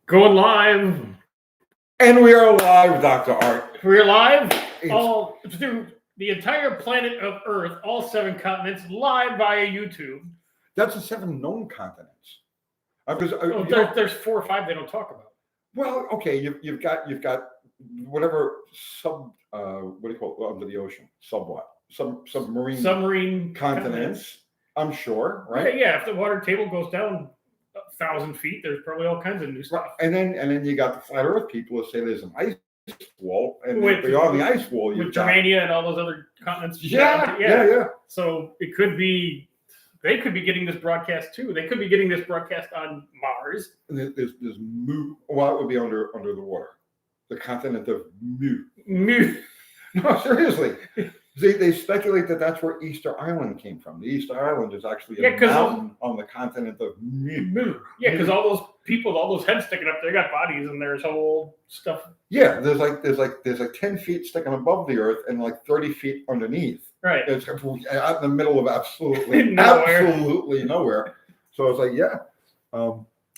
Going live. And we are live, Dr. Art. We're live all through the entire planet of Earth, all 7 continents, live via YouTube. That's the 7 known continents. There's 4 or 5 they don't talk about. Well, okay, you've got whatever what do you call it, under the ocean? Submarine continents. I'm sure, right? Yeah, if the water table goes down 1,000 feet, there's probably all kinds of new stuff. And then you got the flat Earth people who say there's an ice wall, and beyond the ice wall, you've got Germania and all those other continents. Yeah. So it could be they could be getting this broadcast too. They could be getting this broadcast on Mars. And there's Mu. Well, it would be under the water, the continent of Mu. No, seriously. They speculate that that's where Easter Island came from. The Easter Island is actually a mountain on the continent of Mu. Yeah, because all those people, all those heads sticking up, they got bodies and there's whole stuff. Yeah, there's like 10 feet sticking above the earth and like 30 feet underneath. Right. It's out in the middle of absolutely nowhere. So it's like, yeah. I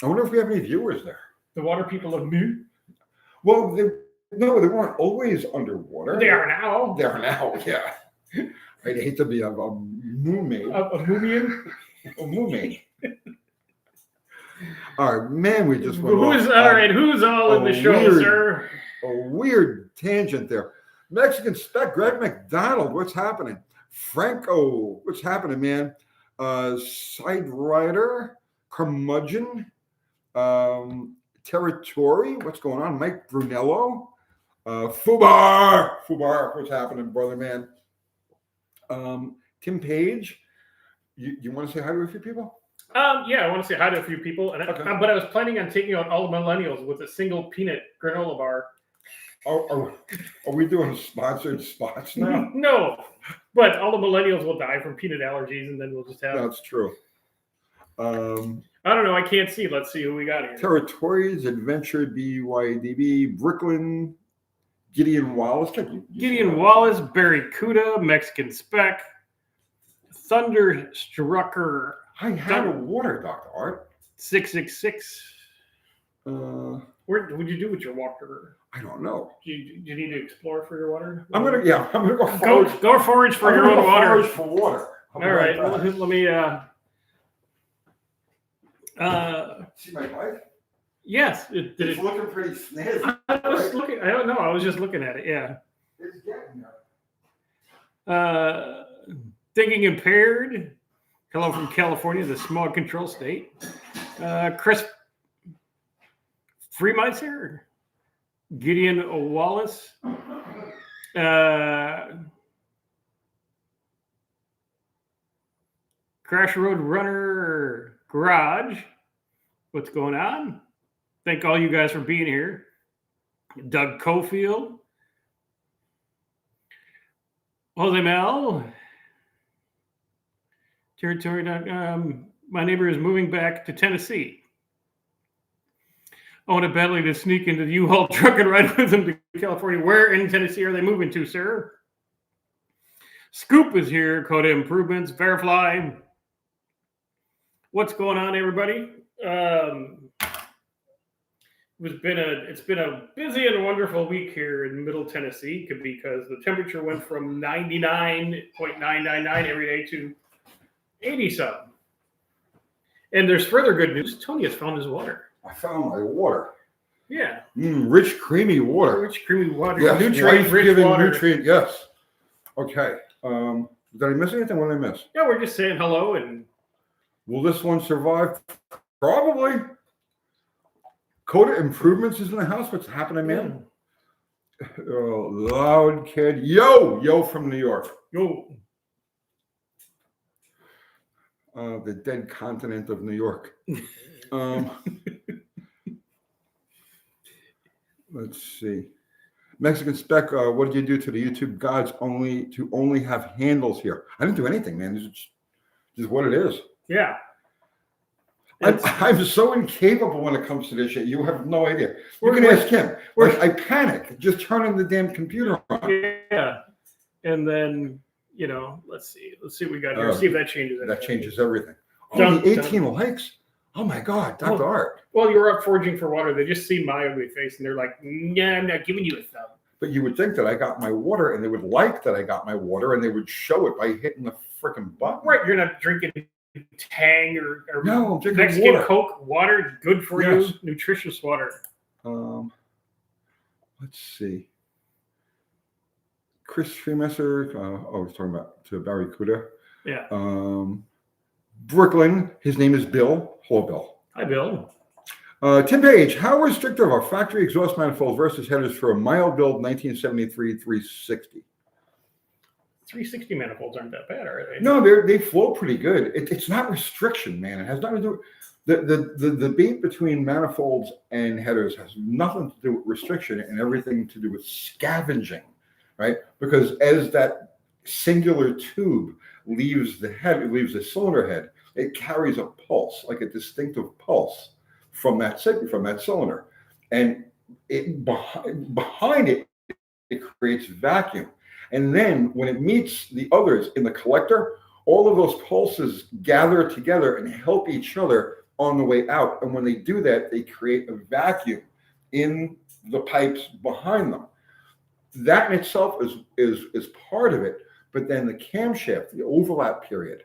wonder if we have any viewers there. The water people of Mu? Well, they weren't always underwater. They are now. They are now, yeah. I'd hate to be a moomaid. A moomian? A moomaid. All right, man, we just went who's all in the show, sir? A weird tangent there. Mexican Spec, Greg McDonald, what's happening? Franco, what's happening, man? Side Rider, Curmudgeon, Territory, what's going on? Mike Brunello, Fubar, what's happening, brother, man? Tim Page, you want to say hi to a few people? Yeah, I want to say hi to a few people, but I was planning on taking out all the millennials with a single peanut granola bar. Are we doing sponsored spots now? No, but all the millennials will die from peanut allergies, and then we'll just have. That's true. I don't know. I can't see. Let's see who we got here. Territories, Adventure, BYDB, Brooklyn, Gideon Wallace. Wallace, Barry Cuda, Mexican Spec, Thunderstrucker. I had a water, Dr. Art. 666. What would you do with your water? I don't know. Do you need to explore for your water? I'm gonna go forage. Go forage for your own water. Forage for water. All right. Let me. See my bike? Yes. It's looking pretty snazzy. I was looking. I don't know. I was just looking at it. Yeah. It's getting there. Thinking Impaired. Hello from California, the smog control state. Chris Freemeister. Gideon Wallace. Crash Road Runner Garage. What's going on? Thank all you guys for being here. Doug Cofield. Jose Mel. Territory. My neighbor is moving back to Tennessee. I want to badly to sneak into the U-Haul truck and ride with them to California. Where in Tennessee are they moving to, sir? Scoop is here. Coda Improvements. Verifly. What's going on, everybody? It's been a busy and wonderful week here in Middle Tennessee because the temperature went from 99.999 every day to 80-something. And there's further good news. Tony has found his water. I found my water. Yeah. Rich, creamy water. Rich, creamy water. Yes, nutrient-rich water. Nutrient, yes. Okay. Did I miss anything? What did I miss? Yeah, we're just saying hello. And will this one survive? Probably. Coda Improvements is in the house. What's happening, man? Oh, loud kid. Yo from New York. Yo. The dead continent of New York. Let's see. Mexican Spec, what did you do to the YouTube gods to only have handles here? I didn't do anything, man. This is what it is. Yeah. I'm so incapable when it comes to this shit. You have no idea. You can ask him. I panic just turning the damn computer on. Yeah. And then, let's see what we got here. See if that changes anything. That changes everything. Only 18 likes. Oh my God, Dr. Art. Well, you're up foraging for water. They just see my ugly face and they're like, "Nah, I'm not giving you a thumb." But you would think that I got my water, and they would like that I got my water, and they would show it by hitting the freaking button. Right, you're not drinking Tang or No, I'm drinking Mexican water. Coke. Water, good for Yes. you, nutritious water. Let's see. Chris Freemesser. I was talking about to Barry Kuda. Yeah. Brooklyn. His name is Bill. Hello, Bill. Hi, Bill. Tim Page. How restrictive are factory exhaust manifolds versus headers for a mild build 1973 360? 360 manifolds aren't that bad, are they? No, they flow pretty good. It's not restriction, man. It has nothing to do with the debate between manifolds and headers has nothing to do with restriction and everything to do with scavenging, right? Because as that singular tube leaves the head, it leaves the cylinder head, it carries a pulse, like a distinctive pulse from that cylinder, and it behind it creates vacuum. And then when it meets the others in the collector, all of those pulses gather together and help each other on the way out. And when they do that, they create a vacuum in the pipes behind them. That in itself is part of it. But then the camshaft, the overlap period,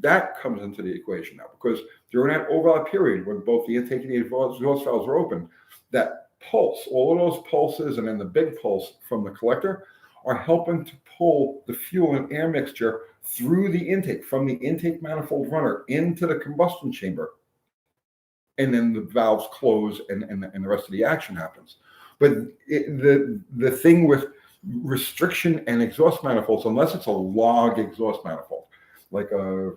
that comes into the equation now, because during that overlap period, when both the intake and the exhaust valves are open, that pulse, all of those pulses, and then the big pulse from the collector are helping to pull the fuel and air mixture through the intake, from the intake manifold runner into the combustion chamber. And then the valves close and the rest of the action happens. But the thing with restriction and exhaust manifolds, unless it's a log exhaust manifold, like a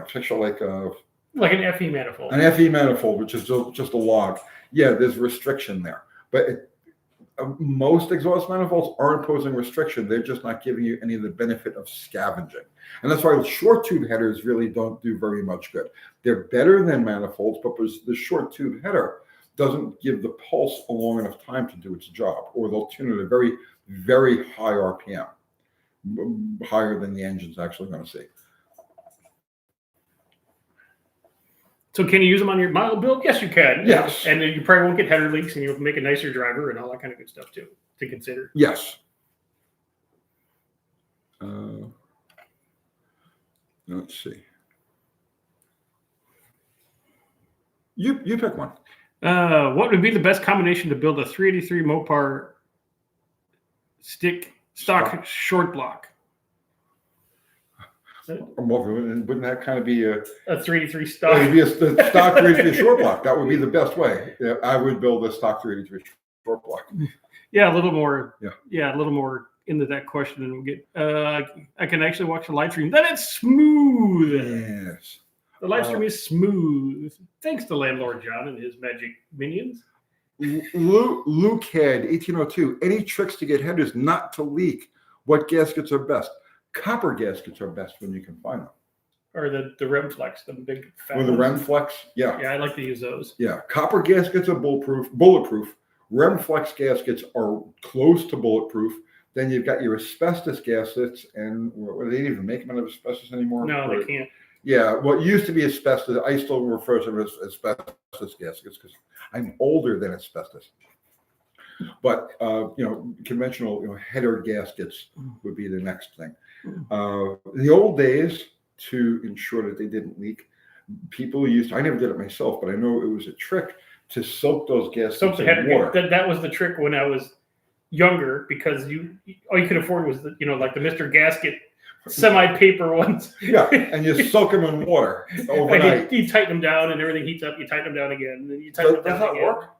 picture like an FE manifold. An FE manifold, which is just a log. Yeah, there's restriction there. But most exhaust manifolds are imposing restriction. They're just not giving you any of the benefit of scavenging. And that's why short tube headers really don't do very much good. They're better than manifolds, but the short tube header doesn't give the pulse a long enough time to do its job, or they'll tune at a very, very high RPM, higher than the engine's actually going to see. So can you use them on your mild build? Yes, you can. Yes. And then you probably won't get header leaks, and you'll make a nicer driver and all that kind of good stuff too to consider. Yes. Let's see. You pick one. What would be the best combination to build a 383 Mopar stock short block? Well, wouldn't that kind of be a 383 stock? It would be a stock 383 short block. That would be the best way. Yeah, I would build a stock 383 short block. Yeah, a little more. Yeah, a little more into that question, and we'll get. I can actually watch the live stream. Then it's smooth. Yes. The live stream is smooth. Thanks to Landlord John and his magic minions. Luke had 1802. Any tricks to get headers not to leak? What gaskets are best? Copper gaskets are best when you can find them. Or the Remflex, the big fat Or the ones. Remflex, yeah. Yeah, I like to use those. Yeah, copper gaskets are bulletproof. Remflex gaskets are close to bulletproof. Then you've got your asbestos gaskets, and they didn't even make them out of asbestos anymore. No, they can't. Yeah, what used to be asbestos, I still refer to them as asbestos gaskets because I'm older than asbestos. But conventional header gaskets would be the next thing. In the old days, to ensure that they didn't leak, people used, I never did it myself, but I know it was a trick to soak those gaskets Soak the in header. water. That was the trick when I was younger, because all you could afford was like the Mr. Gasket semi-paper ones. Yeah, and you soak them in water overnight. Like you tighten them down and everything heats up, you tighten them down again, and then you tighten them down Does that again. work?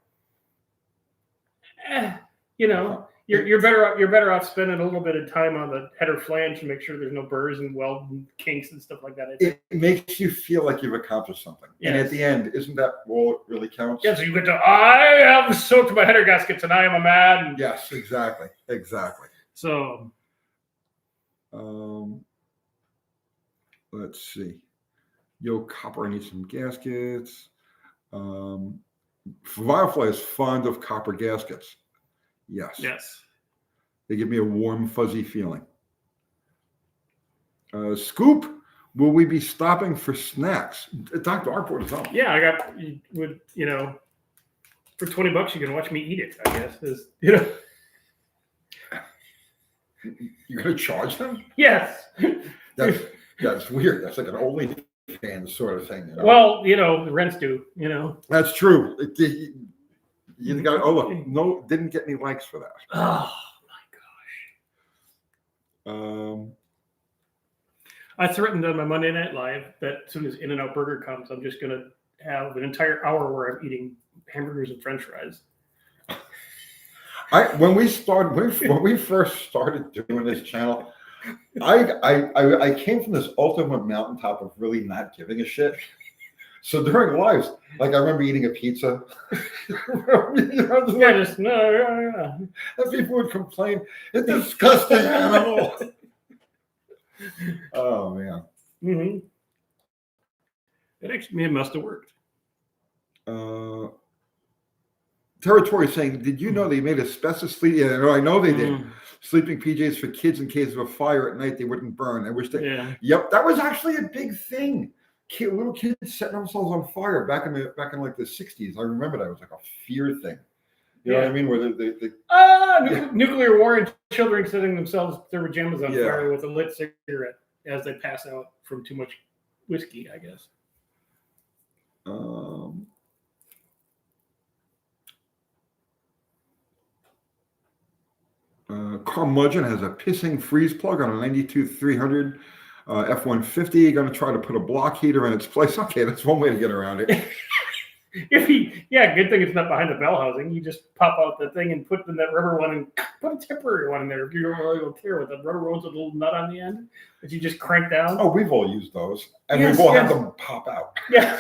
You're better off spending a little bit of time on the header flange to make sure there's no burrs and weld and kinks and stuff like that. It makes you feel like you've accomplished something. Yes. And at the end, isn't that all it really counts? Yeah, so you get to, I have soaked my header gaskets and I am a man. Yes, exactly. So let's see. Yo, copper, I need some gaskets. Firefly is fond of copper gaskets. Yes. They give me a warm, fuzzy feeling. Scoop, Will we be stopping for snacks? Dr. Arport is on. Yeah, I got would for $20 you can watch me eat it. I guess is You're gonna charge them? Yes. That's weird. That's like an OnlyFans sort of thing. Well, the rent's due. That's true. You got. Oh look, no, didn't get any likes for that. Oh my gosh. I threatened on my Monday Night Live that as soon as In-N-Out Burger comes, I'm just gonna have an entire hour where I'm eating hamburgers and French fries. When we first started doing this channel, I came from this ultimate mountaintop of really not giving a shit. So during lives, like I remember eating a pizza. Yeah, just no. And people would complain, "It's disgusting animal." Oh man. Mm-hmm. It must have worked. Territory saying, "Did you know they made asbestos sleep?" Yeah, I know they did. Sleeping PJs for kids in case of a fire at night they wouldn't burn. I wish they. Yeah. Yep, that was actually a big thing. Little kids setting themselves on fire back in like the 60s. I remember that. It was like a fear thing. You know what I mean? Where nuclear war and children setting themselves their pajamas on fire with a lit cigarette as they pass out from too much whiskey, I guess. Curmudgeon has a pissing freeze plug on a 92-300 F-150. Going to try to put a block heater in its place. Okay, that's one way to get around it. Good thing it's not behind the bell housing. You just pop out the thing and put in that rubber one and put a temporary one in there. If you don't really care with the rubber ones with a little nut on the end that you just crank down. Oh, we've all used those, and we've all had them pop out. Yeah,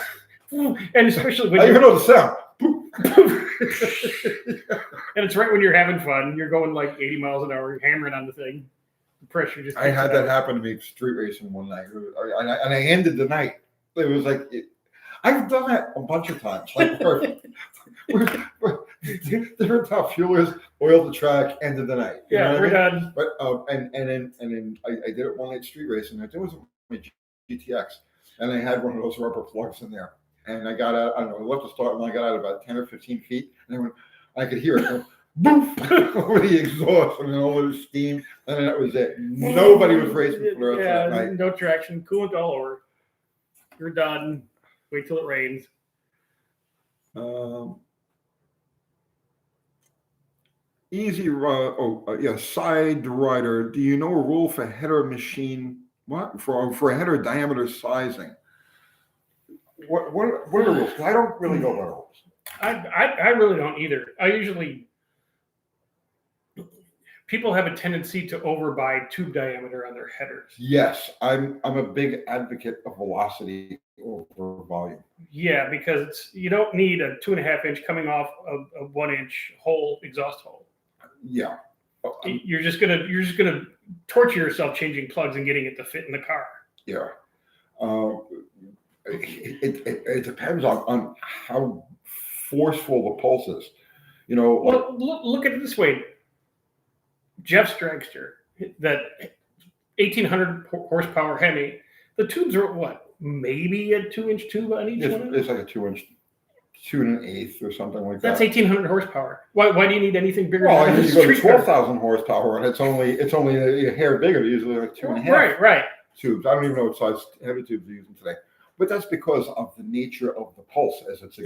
and especially when I even know the sound. And it's right when you're having fun. You're going like 80 miles an hour, you're hammering on the thing. The pressure just. I had that happen to me street racing one night, and I ended the night. It was like I've done that a bunch of times. Like different top fuelers, oil the track, ended the night. We're done. But and then I did it one night street racing. It was my GTX, and I had one of those rubber plugs in there. And I got out, I don't know, I left the start and I got out about 10 or 15 feet. And I could hear it go boof over the exhaust and then all the steam. And then that was it. Nobody was racing for the rest of that night. No traction, coolant all over. You're done. Wait till it rains. Side rider. Do you know a rule for header machine? What? For a header diameter sizing? What are the rules? I don't really know about rules. I really don't either. People have a tendency to overbuy tube diameter on their headers. Yes, I'm a big advocate of velocity over volume. Yeah, because you don't need a 2.5-inch coming off of a 1-inch hole exhaust hole. Yeah. You're just gonna torture yourself changing plugs and getting it to fit in the car. Yeah. It depends on how forceful the pulse is. Well, look at it this way. Jeff's dragster, that 1,800 horsepower Hemi, the tubes are what? Maybe a 2-inch tube on each one? It's like a 2-inch, 2 1/8 or something like that. That's 1,800 horsepower. Why do you need anything bigger? Well, you go to 12,000 horsepower, and it's only a hair bigger. They're usually like 2.5 right tubes. I don't even know what size heavy tubes they're using today. But that's because of the nature of the pulse, as it's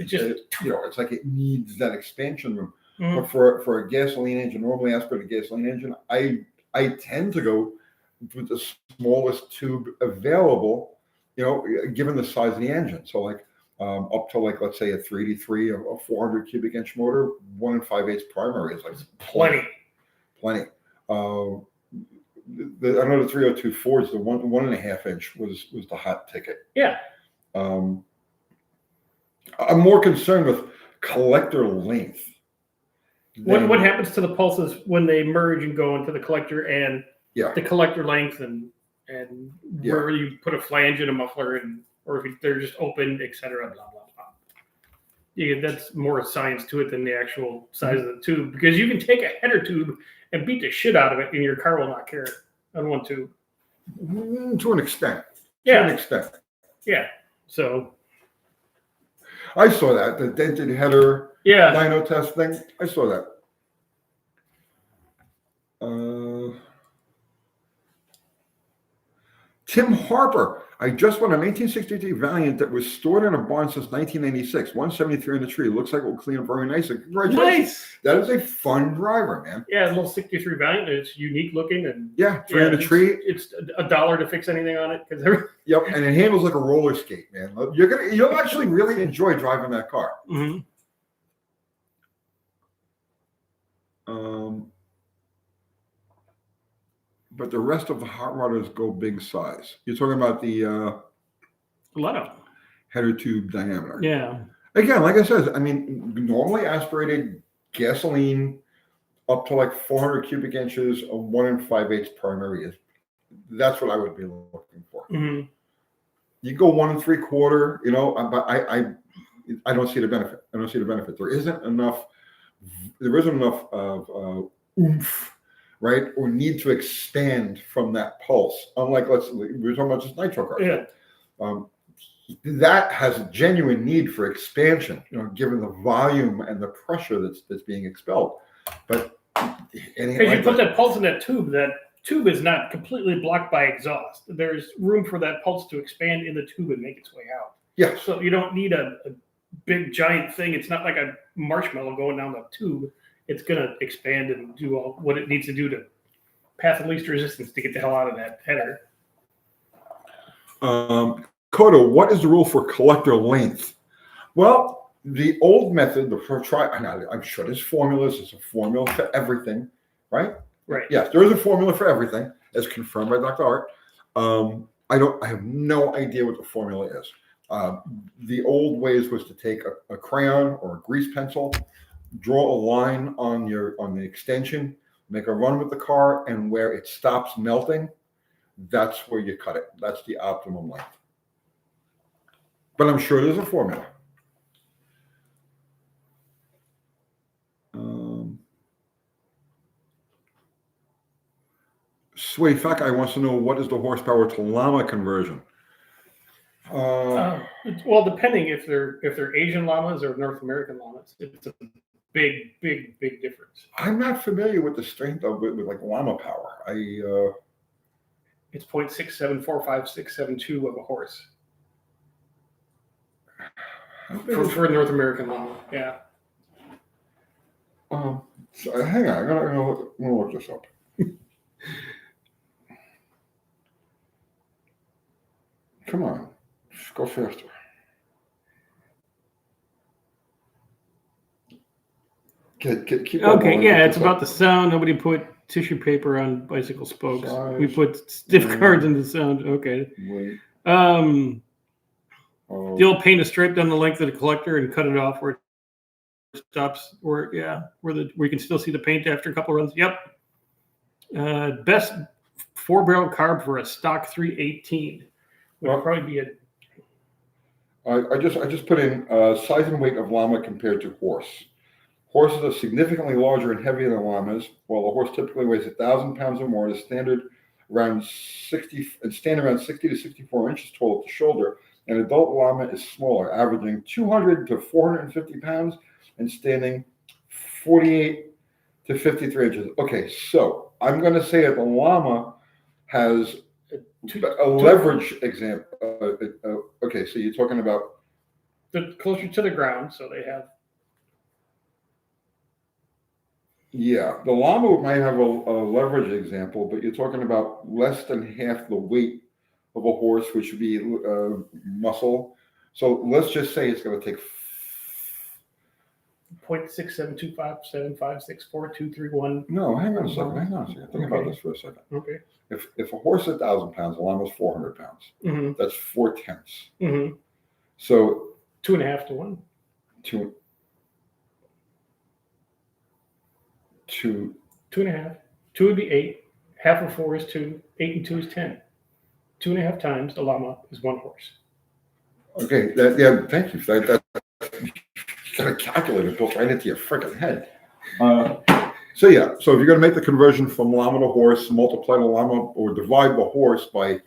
like it needs that expansion room. Mm-hmm. But for a gasoline engine, normally aspirated gasoline engine, I tend to go with the smallest tube available, given the size of the engine. So like up to like, let's say a 383, a 400 cubic inch motor, 1 5/8 primary is like plenty. I know the 302 Fords, the 1.5 inch was the hot ticket. Yeah. I'm more concerned with collector length. What happens to the pulses when they merge and go into the collector and the collector length and where you put a flange in a muffler or if they're just open, etc. Blah blah blah. Yeah, that's more science to it than the actual size of the tube, because you can take a header tube and beat the shit out of it and your car will not care on one tube. To an extent. Yeah. an extent. Yeah. So I saw that, the dented header yeah. dyno test thing. I saw that. Tim Harper. I just won a 1963 Valiant that was stored in a barn since 1996. 173 in the tree. Looks like it will clean up very nicely. Congratulations. Nice. That is a fun driver, man. Yeah, a little 63 Valiant. It's unique looking and Yeah, tree in the tree. It's $1 to fix anything on it because Yep, and it handles like a roller skate, man. You'll actually really enjoy driving that car. mm-hmm. But the rest of the hot rodders go big size. You're talking about the header tube diameter. Yeah. Again, like I said, I mean, normally aspirated gasoline up to like 400 cubic inches of 1 5/8 primary is. That's what I would be looking for. Mm-hmm. You go 1 3/4, you know, but I don't see the benefit. I don't see the benefit. There isn't enough of oomph, right, or need to expand from that pulse. Unlike, we're talking about just nitro cars. Yeah. That has a genuine need for expansion, you know, given the volume and the pressure that's being expelled. But because you put that pulse in that tube is not completely blocked by exhaust. There's room for that pulse to expand in the tube and make its way out. Yeah. So you don't need a big giant thing. It's not like a marshmallow going down the tube. It's going to expand and do all what it needs to do to path of least resistance to get the hell out of that header. Coda, what is the rule for collector length? Well, the old method, I'm sure there's formulas. There's a formula for everything, right? Right. Yes, there is a formula for everything, as confirmed by Dr. Art. I have no idea what the formula is. The old ways was to take a crayon or a grease pencil, draw a line on the extension, make a run with the car, and where it stops melting, that's where you cut it. That's the optimum length. But I'm sure there's a formula. Sway Fat Guy wants to know, what is the horsepower to Llama conversion? Well, depending if they're Asian llamas or North American llamas, it's a big difference. I'm not familiar with the strength of it with like Llama power. It's 0.6745672 of a horse. For North American llama, yeah. So hang on, I'm gonna look this up. Come on, just go faster. Keep okay, yeah, it's about the sound. Nobody put tissue paper on bicycle spokes. Size, we put stiff cards in the sound. Okay. Wait. They'll paint a stripe down the length of the collector and cut it off where it stops. Where you can still see the paint after a couple runs. Yep. Best 4-barrel carb for a stock 318 would probably be I just put in size and weight of llama compared to horse. Horses are significantly larger and heavier than llamas, while a horse typically weighs 1,000 pounds or more. The standard around 60 to 64 inches tall at the shoulder. An adult llama is smaller, averaging 200 to 450 pounds and standing 48 to 53 inches. Okay, so I'm going to say that the llama has a leverage example. Okay, so you're talking about the closer to the ground, so they have. Yeah, the llama might have a leverage example, but you're talking about less than half the weight of a horse, which would be muscle. So let's just say it's going to take 0.67257564231. No, hang on a second. Think about this for a second. Okay. If a horse is 1,000 pounds, a llama is 400 pounds. Mm-hmm. That's 4/10. Mm-hmm. So 2.5 to 1. Two. 2.5. 2 would be 8. Half of 4 is 2. 8 and 2 is 10. 2.5 times a llama is 1 horse. Okay. Thank you. That you got a calculator built right into your freaking head. So if you're going to make the conversion from llama to horse, multiply the llama or divide the horse by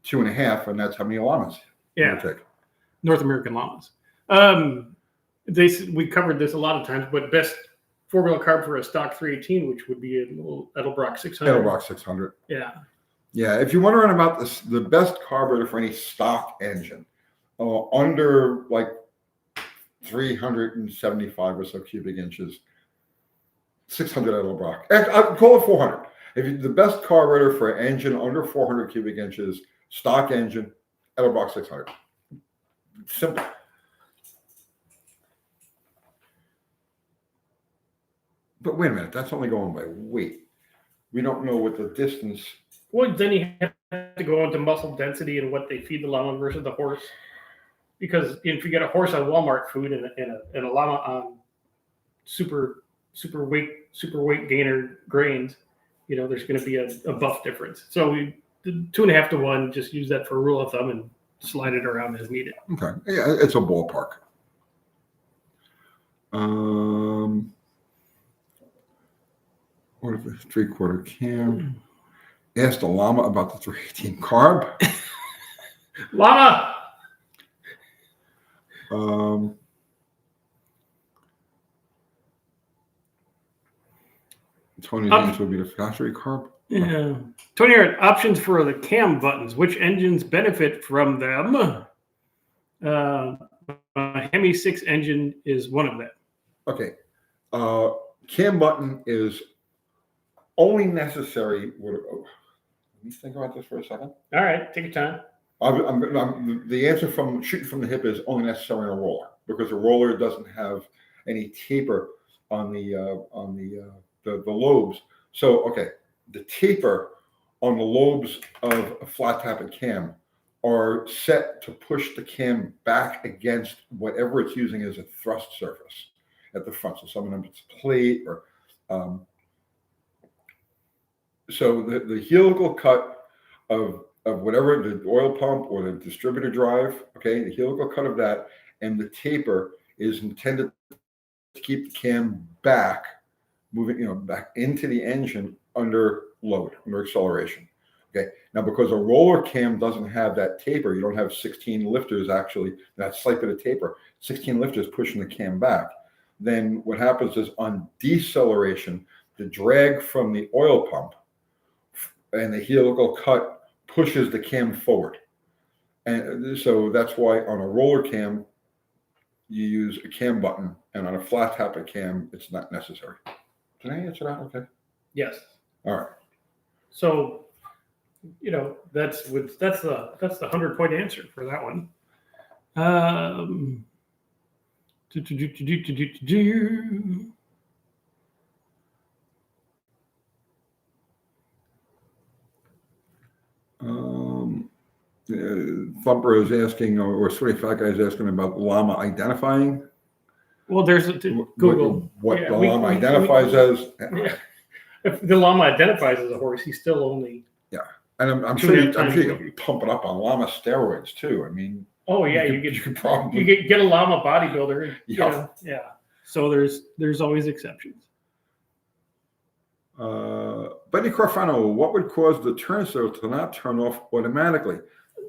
2.5, and that's how many llamas. Yeah. Take. North American llamas. We covered this a lot of times, but best four-wheel carb for a stock 318, which would be a little Edelbrock 600. Edelbrock 600. Yeah. Yeah. If you're wondering about this, the best carburetor for any stock engine, under like 375 or so cubic inches, 600 Edelbrock. I'd call it 400. The best carburetor for an engine under 400 cubic inches, stock engine, Edelbrock 600. Simple. But wait a minute, that's only going by weight. We don't know what the distance. Well, then you have to go into muscle density and what they feed the llama versus the horse. Because if you get a horse on Walmart food and a llama on super weight gainer grains, there's going to be a buff difference. So the 2.5 to 1, just use that for a rule of thumb and slide it around as needed. Okay, yeah, it's a ballpark. What if a 3/4 cam? Asked a llama about the 318 carb. Llama. Tony thinks would be the factory carb. Yeah. Tony, options for the cam buttons. Which engines benefit from them? Hemi 6 engine is one of them. Okay. Cam button is only necessary. Let me think about this for a second. All right, take your time. The answer from shooting from the hip is only necessary on a roller, because a roller doesn't have any taper on the lobes. So, okay, the taper on the lobes of a flat tappet cam are set to push the cam back against whatever it's using as a thrust surface at the front. So some of them it's plate or so the helical cut of whatever the oil pump or the distributor drive, okay, the helical cut of that and the taper is intended to keep the cam back, moving, back into the engine under load, under acceleration. Okay. Now, because a roller cam doesn't have that taper, you don't have 16 lifters actually, that slight bit of taper, 16 lifters pushing the cam back. Then what happens is on deceleration, the drag from the oil pump and the helical cut pushes the cam forward. And so that's why on a roller cam, you use a cam button, and on a flat tappet cam, it's not necessary. Did I answer that? Okay. Yes. All right. So, that's the 100-point answer for that one. Thumper is asking, or Sweaty Fat Guy is asking about llama identifying. Well, there's Google. What the llama identifies as. Yeah. If the llama identifies as a horse, he's still only. Yeah. And I'm sure you can pump it up on llama steroids too. I mean. Oh yeah, you could probably get a llama bodybuilder. Yeah. So there's always exceptions. Benny Carfano, what would cause the turn signal to not turn off automatically?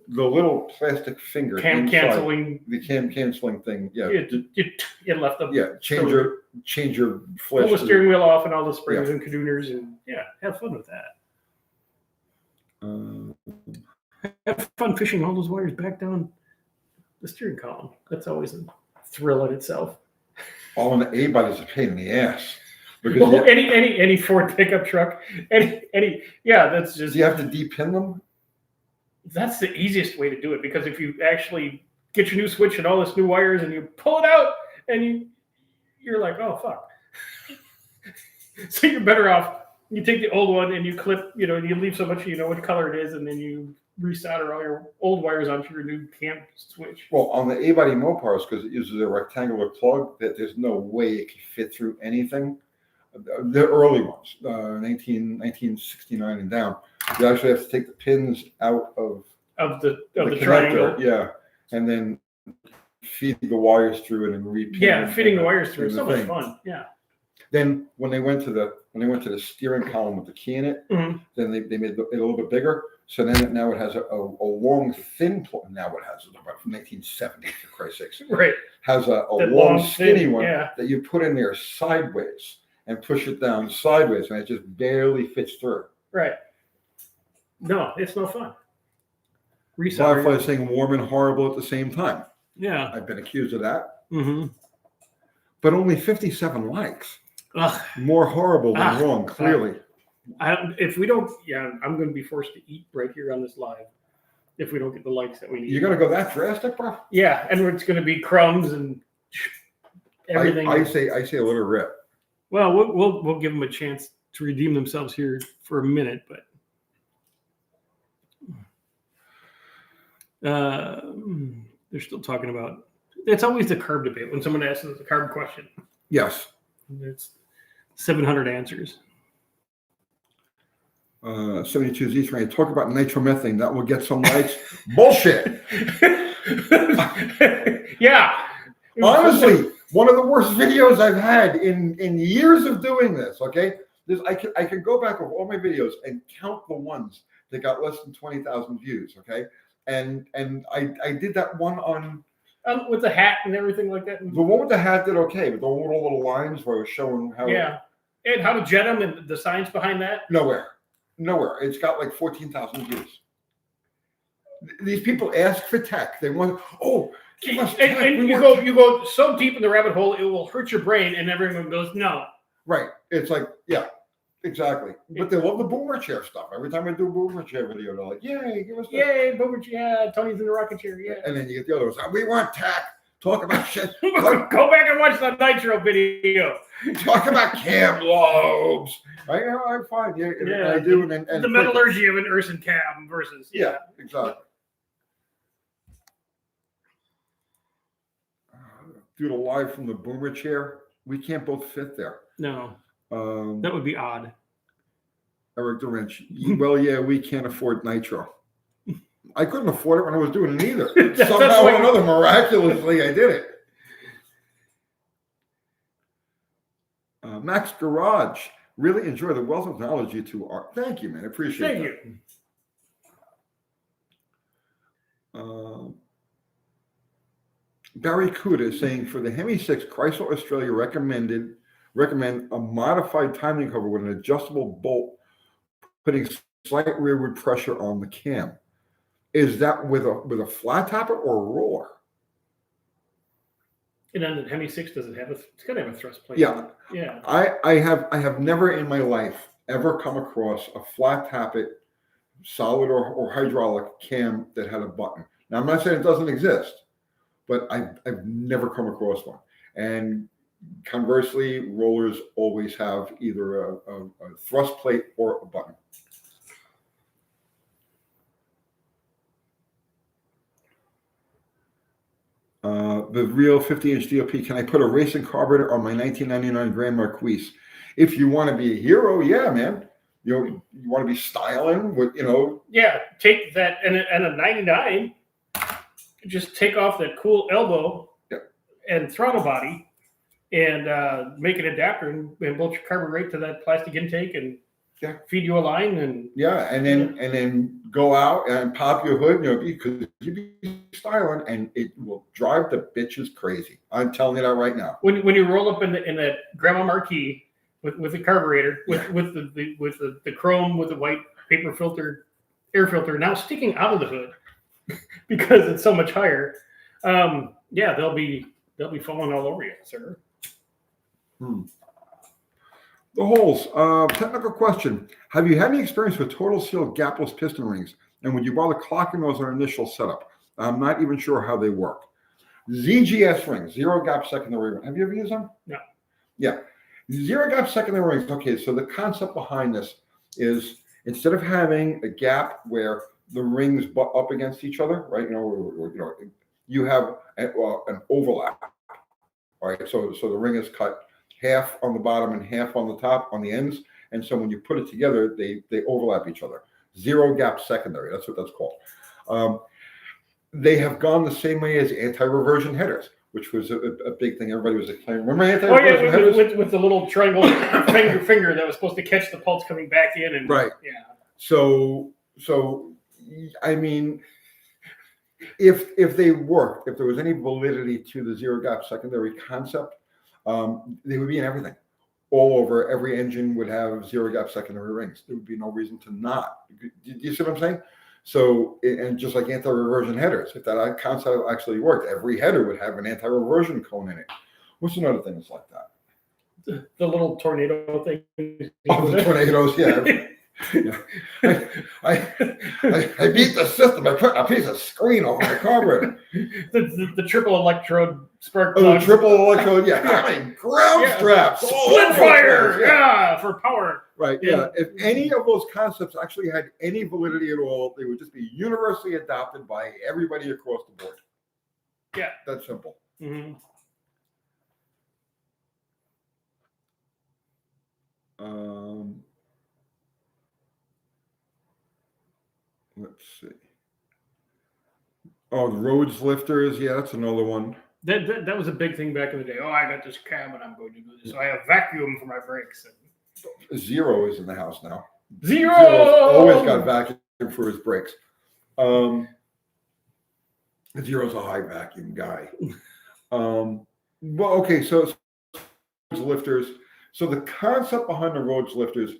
The little plastic finger. Cam canceling. The cam canceling thing. Yeah. You left them. Yeah. Change your flash. Pull the steering wheel off and all the springs and cadooners, and have fun with that. Have fun fishing all those wires back down the steering column. That's always a thrill in itself. All in the A-body is a pain in the ass. Well, any Ford pickup truck, that's just. Do you have to depin them? That's the easiest way to do it, because if you actually get your new switch and all this new wires and you pull it out and you're like, oh fuck. So you're better off. You take the old one and you clip, you leave so much what color it is, and then you resolder all your old wires onto your new cam switch. Well, on the A-body Mopars, because it uses a rectangular plug, that there's no way it can fit through anything. The early ones, 1969 and down, you actually have to take the pins out of the triangle. Yeah, and then feed the wires through it and repeat. Yeah, feeding the wires through is so much fun. Yeah. Then when they went to the steering column with the key in it, then they made it a little bit bigger. So then now it has a long, thin plug. Now it has about from 1970, for Christ's sakes. Right. Has a That long, long, skinny thin, one yeah. that you put in there sideways and push it down sideways, and it just barely fits through. Right. No, it's no fun. Firefly saying warm and horrible at the same time. Yeah. I've been accused of that. Mm-hmm. But only 57 likes. Ugh. More horrible than wrong, clearly. If we don't, I'm going to be forced to eat right here on this live if we don't get the likes that we need. You're going to go that drastic, bro? Yeah, and it's going to be crumbs and everything. I say a little rip. Well, we'll give them a chance to redeem themselves here for a minute, but they're still talking about. It's always the carb debate when someone asks us a carb question. Yes. It's 700 answers. 72Z trying to talk about nitromethane. That will get some likes. Bullshit. Yeah. Honestly, one of the worst videos I've had in years of doing this. Okay, I can go back over all my videos and count the ones that got less than 20,000 views. Okay, and I did that one on with the hat and everything like that. The one with the hat did okay, but the one with all little lines where I was showing how. Yeah, and how to jet them and the science behind that. Nowhere. It's got like 14,000 views. These people ask for tech. They want, give us tech. And you go so deep in the rabbit hole, it will hurt your brain, and everyone goes, no. Right. It's like, yeah, exactly. But they love the boomer chair stuff. Every time I do a boomer chair video, they're like, yay, give us tech. Yay, boomer chair. Yeah, Tony's in the rocket chair. Yeah. And then you get the other ones. We want tech. Talk about shit. Go back and watch the Nitro video. Talk about cam lobes. Right? I'm fine. Yeah, I do. And the metallurgy of an Urson cam versus. Yeah, exactly. Do the live from the boomer chair. We can't both fit there. No. That would be odd. Eric DeRench. Well, yeah, we can't afford nitro. I couldn't afford it when I was doing it either. Somehow or another, miraculously, I did it. Max Garage. Really enjoy the wealth of knowledge you two are. Thank you, man. I appreciate it. Thank you. Barry Kuda is saying for the Hemi 6, Chrysler Australia recommend a modified timing cover with an adjustable bolt, putting slight rearward pressure on the cam. Is that with a flat topper or a roller? And then the Hemi 6, does it have it's got to have a thrust plate. Yeah. Yeah. I have never in my life ever come across a flat tappet solid or hydraulic cam that had a button. Now I'm not saying it doesn't exist, but I've never come across one. And conversely, rollers always have either a thrust plate or a button. The real 50-inch DOP, can I put a racing carburetor on my 1999 Grand Marquis? If you want to be a hero, yeah, man. You want to be styling with, Yeah, take that and a 99, just take off that cool elbow and throttle body and make an adapter and bolt your carburetor right to that plastic intake and feed you a line and and then go out and pop your hood, because you be styling and it will drive the bitches crazy. I'm telling you that right now. When you roll up in that Grandma Marquis with the carburetor with the chrome with the white paper filter air filter now sticking out of the hood because it's so much higher, they'll be falling all over you, sir. The holes. Technical question. Have you had any experience with total seal gapless piston rings? And would you bother clocking those on initial setup? I'm not even sure how they work. ZGS rings, zero gap secondary ring. Have you ever used them? No. Yeah. Zero gap secondary rings. Okay, so the concept behind this is instead of having a gap where the rings butt up against each other, right? You have an overlap. All right, so the ring is cut half on the bottom and half on the top on the ends, and so when you put it together, they overlap each other. Zero gap secondary. That's what that's called. They have gone the same way as anti-reversion headers, which was a big thing. Everybody was explaining. Remember anti-reversion headers? With the little triangle finger that was supposed to catch the pulse coming back in, and right. Yeah. So I mean, if they worked, if there was any validity to the zero gap secondary concept, they would be in everything. All over, every engine would have zero gap secondary rings. There would be no reason to not. Do you see what I'm saying? So, and just like anti-reversion headers, if that concept actually worked, every header would have an anti-reversion cone in it. What's another thing that's like that? The little tornado thing. Oh, the tornadoes, yeah. Yeah. I beat the system. I put a piece of screen over the carburetor. The triple electrode spark Oh, plugs. the triple electrode, yeah. I mean, ground straps. Split fire, yeah, for power. Right, yeah. If any of those concepts actually had any validity at all, they would just be universally adopted by everybody across the board. Yeah. That's simple. Mm-hmm. Let's see. Oh, the Rhodes lifters. Yeah, that's another one. That was a big thing back in the day. Oh, I got this cab and I'm going to do this. So I have vacuum for my brakes. Zero is in the house now. Zero! Zero's always got vacuum for his brakes. Zero's a high vacuum guy. Well, okay, so lifters. So the concept behind the Rhodes lifters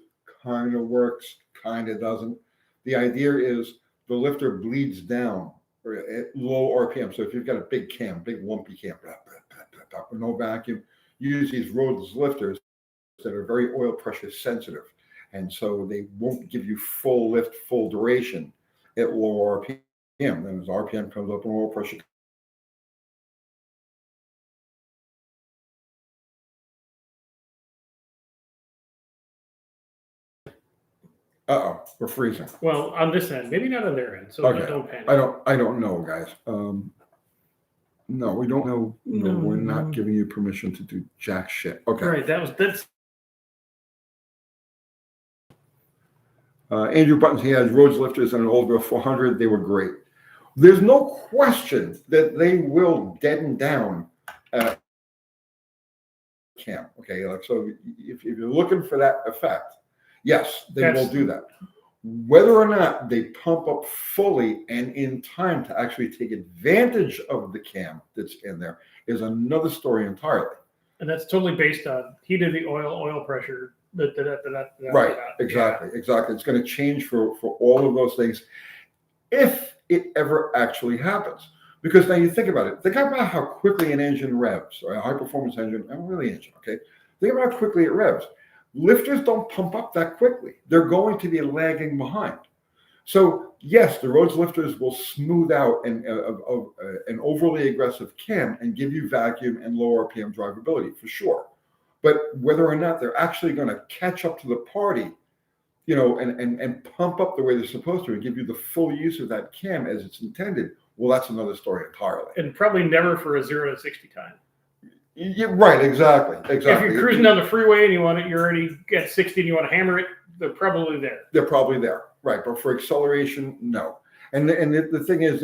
kind of works, kind of doesn't. The idea is the lifter bleeds down at low RPM. So if you've got a big cam, big lumpy cam, with no vacuum, you use these Rhodes lifters that are very oil pressure sensitive. And so they won't give you full lift, full duration at low RPM. Then as RPM comes up and oil pressure. Uh-oh, we're freezing. Well, on this end, maybe not on their end. So Okay. don't panic. I don't know, guys. No, we don't know. No, we're not giving you permission to do jack shit. Okay. Right. That's. Andrew Buttons, he has Rhodes lifters and an older 400. They were great. There's no question that they will deaden down cam. Okay, like so, if you're looking for that effect, yes, they will do that. Whether or not they pump up fully and in time to actually take advantage of the cam that's in there is another story entirely. And that's totally based on heat of the oil pressure. Right, exactly. It's going to change for all of those things if it ever actually happens. Because now you think about it. Think about how quickly an engine revs, or a high-performance engine, and really engine, okay? Think about how quickly it revs. Lifters don't pump up that quickly. They're going to be lagging behind. So yes, the Rhodes lifters will smooth out an overly aggressive cam and give you vacuum and low RPM drivability for sure. But whether or not they're actually going to catch up to the party, you know, and pump up the way they're supposed to and give you the full use of that cam as it's intended, well, that's another story entirely. And probably never for a 0 to 60 time. Yeah, right, exactly. If you're cruising down the freeway and you're already at 60 and you want to hammer it, they're probably there. They're probably there, right? But for acceleration, no. And the thing is,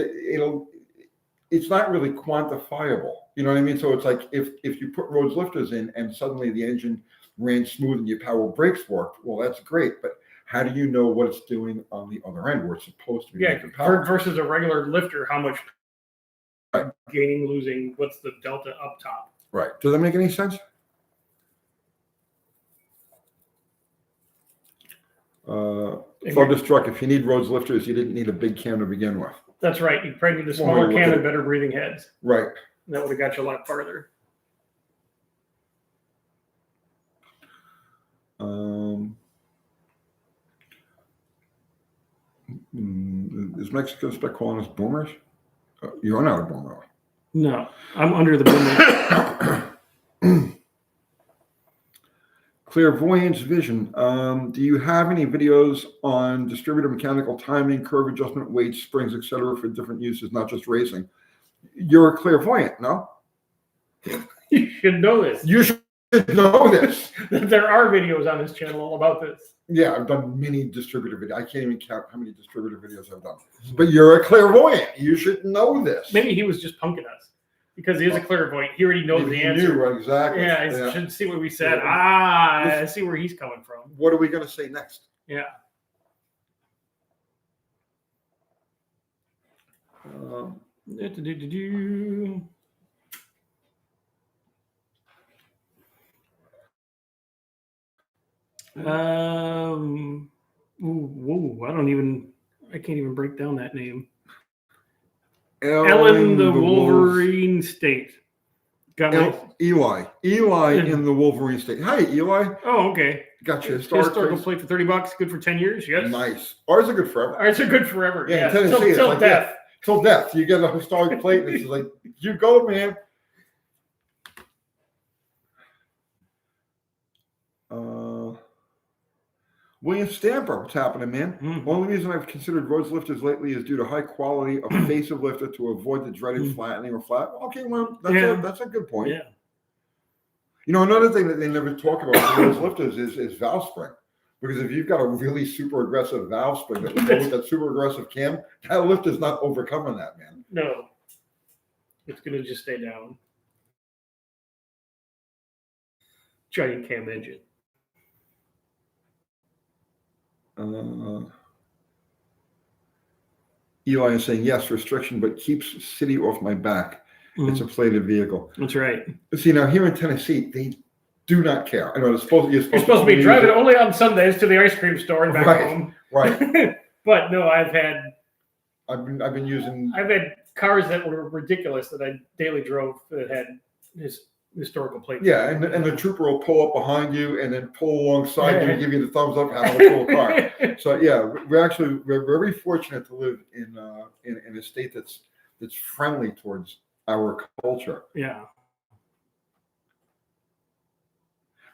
it's not really quantifiable. You know what I mean? So it's like if you put Rhodes lifters in and suddenly the engine ran smooth and your power brakes worked, well, that's great. But how do you know what it's doing on the other end where it's supposed to be? Yeah, versus a regular lifter, how much gaining, losing, what's the delta up top? Right. Does that make any sense? Thunderstruck, if you need Rhodes lifters, you didn't need a big cam to begin with. That's right. You probably need a smaller cam and better breathing heads. Right. And that would have got you a lot farther. Is Mexico spec calling us boomers? You're not a boomer. No, I'm under the boomer. Clairvoyance vision. Do you have any videos on distributor mechanical timing, curve adjustment, weights, springs, etc., for different uses, not just racing? You're a clairvoyant, no? You should know this. You should know this. There are videos on this channel all about this. Yeah, I've done many distributor videos. I can't even count how many distributor videos I've done. But you're a clairvoyant. You should know this. Maybe he was just punking us because he is a clairvoyant. He already knows the answer. Knew, exactly. Yeah, he should see what we said. I see where he's coming from. What are we going to say next? Yeah. Do-do-do-do-do. I can't even break down that name. Ellen the Wolverine State. Got my Eli in the Wolverine State. Hi, Eli. Oh, okay. Got your historical plate for $30. Good for 10 years. Yes. Nice. Ours are good forever. Ours are good forever. Yeah. Till death. Till death. You get a historic plate, and it's like, you go, man. William Stamper, what's happening, man? Mm-hmm. Only reason I've considered roads lifters lately is due to high quality of face of lifter to avoid the dreaded flattening or flat. Okay, well, that's a good point. Yeah. You know, another thing that they never talk about for roads lifters is valve spring. Because if you've got a really super aggressive valve spring that goes with that super aggressive cam, that lift is not overcoming that, man. No. It's going to just stay down. Giant cam engine. Eli is saying, yes, restriction, but keeps city off my back. It's a plated vehicle. That's right. See, now here in Tennessee, they do not care. I know you're supposed to be driving only on Sundays to the ice cream store and back home. Right. But no, I've had cars that were ridiculous that I daily drove that had historical plates. Yeah, and the trooper will pull up behind you and then pull alongside you and give you the thumbs up, have a cool car. So yeah, we're very fortunate to live in a state that's friendly towards our culture. Yeah.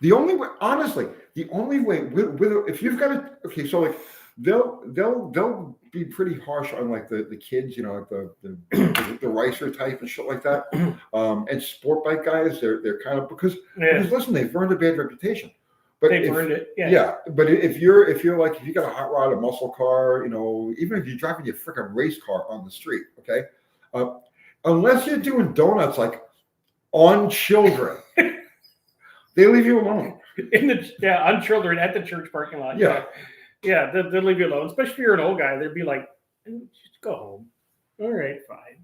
The only way, honestly, if you've got a, okay, so like they'll be pretty harsh on like the kids, you know, like the racer type and shit like that. And sport bike guys, they're kind of because listen, they've earned a bad reputation. But they've earned it. Yeah. Yeah. But if you got a hot rod, a muscle car, you know, even if you're driving your freaking race car on the street, okay, unless you're doing donuts like on children. They leave you alone. On children at the church parking lot. Yeah. Yeah, they'll leave you alone. Especially if you're an old guy. They'd be like, just go home. All right, fine.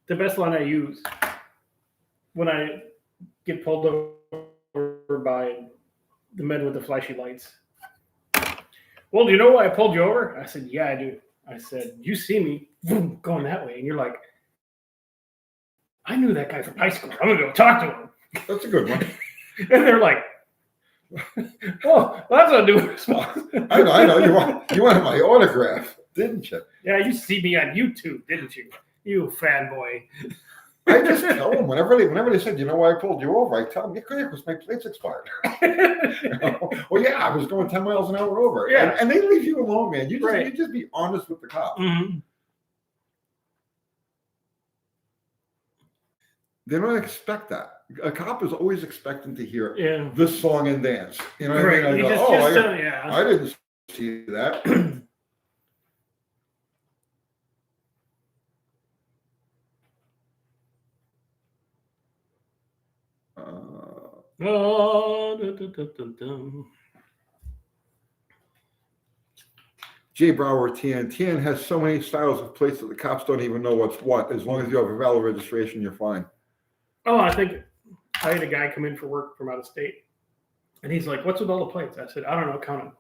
The best line I use when I get pulled over by the men with the flashy lights. Well, do you know why I pulled you over? I said, yeah, I do. I said, you see me boom, going that way. And you're like, I knew that guy from high school. I'm going to go talk to him. That's a good one. And they're like, oh, that's a new response. I know. You wanted my autograph, didn't you? Yeah, you see me on YouTube, didn't you? You fanboy. I just tell them whenever they said, you know why I pulled you over, I tell them, yeah, because my plates expired. You know? Well, yeah, I was going 10 miles an hour over. Yeah. And they leave you alone, man. You just be honest with the cop. Mm-hmm. They don't expect that. A cop is always expecting to hear this song and dance. You know what I mean? I didn't see that. Jay Brower, TN has so many styles of plates that the cops don't even know what's what. As long as you have a valid registration, you're fine. Oh, I think I had a guy come in for work from out of state. And he's like, what's with all the plates? I said, I don't know, count them.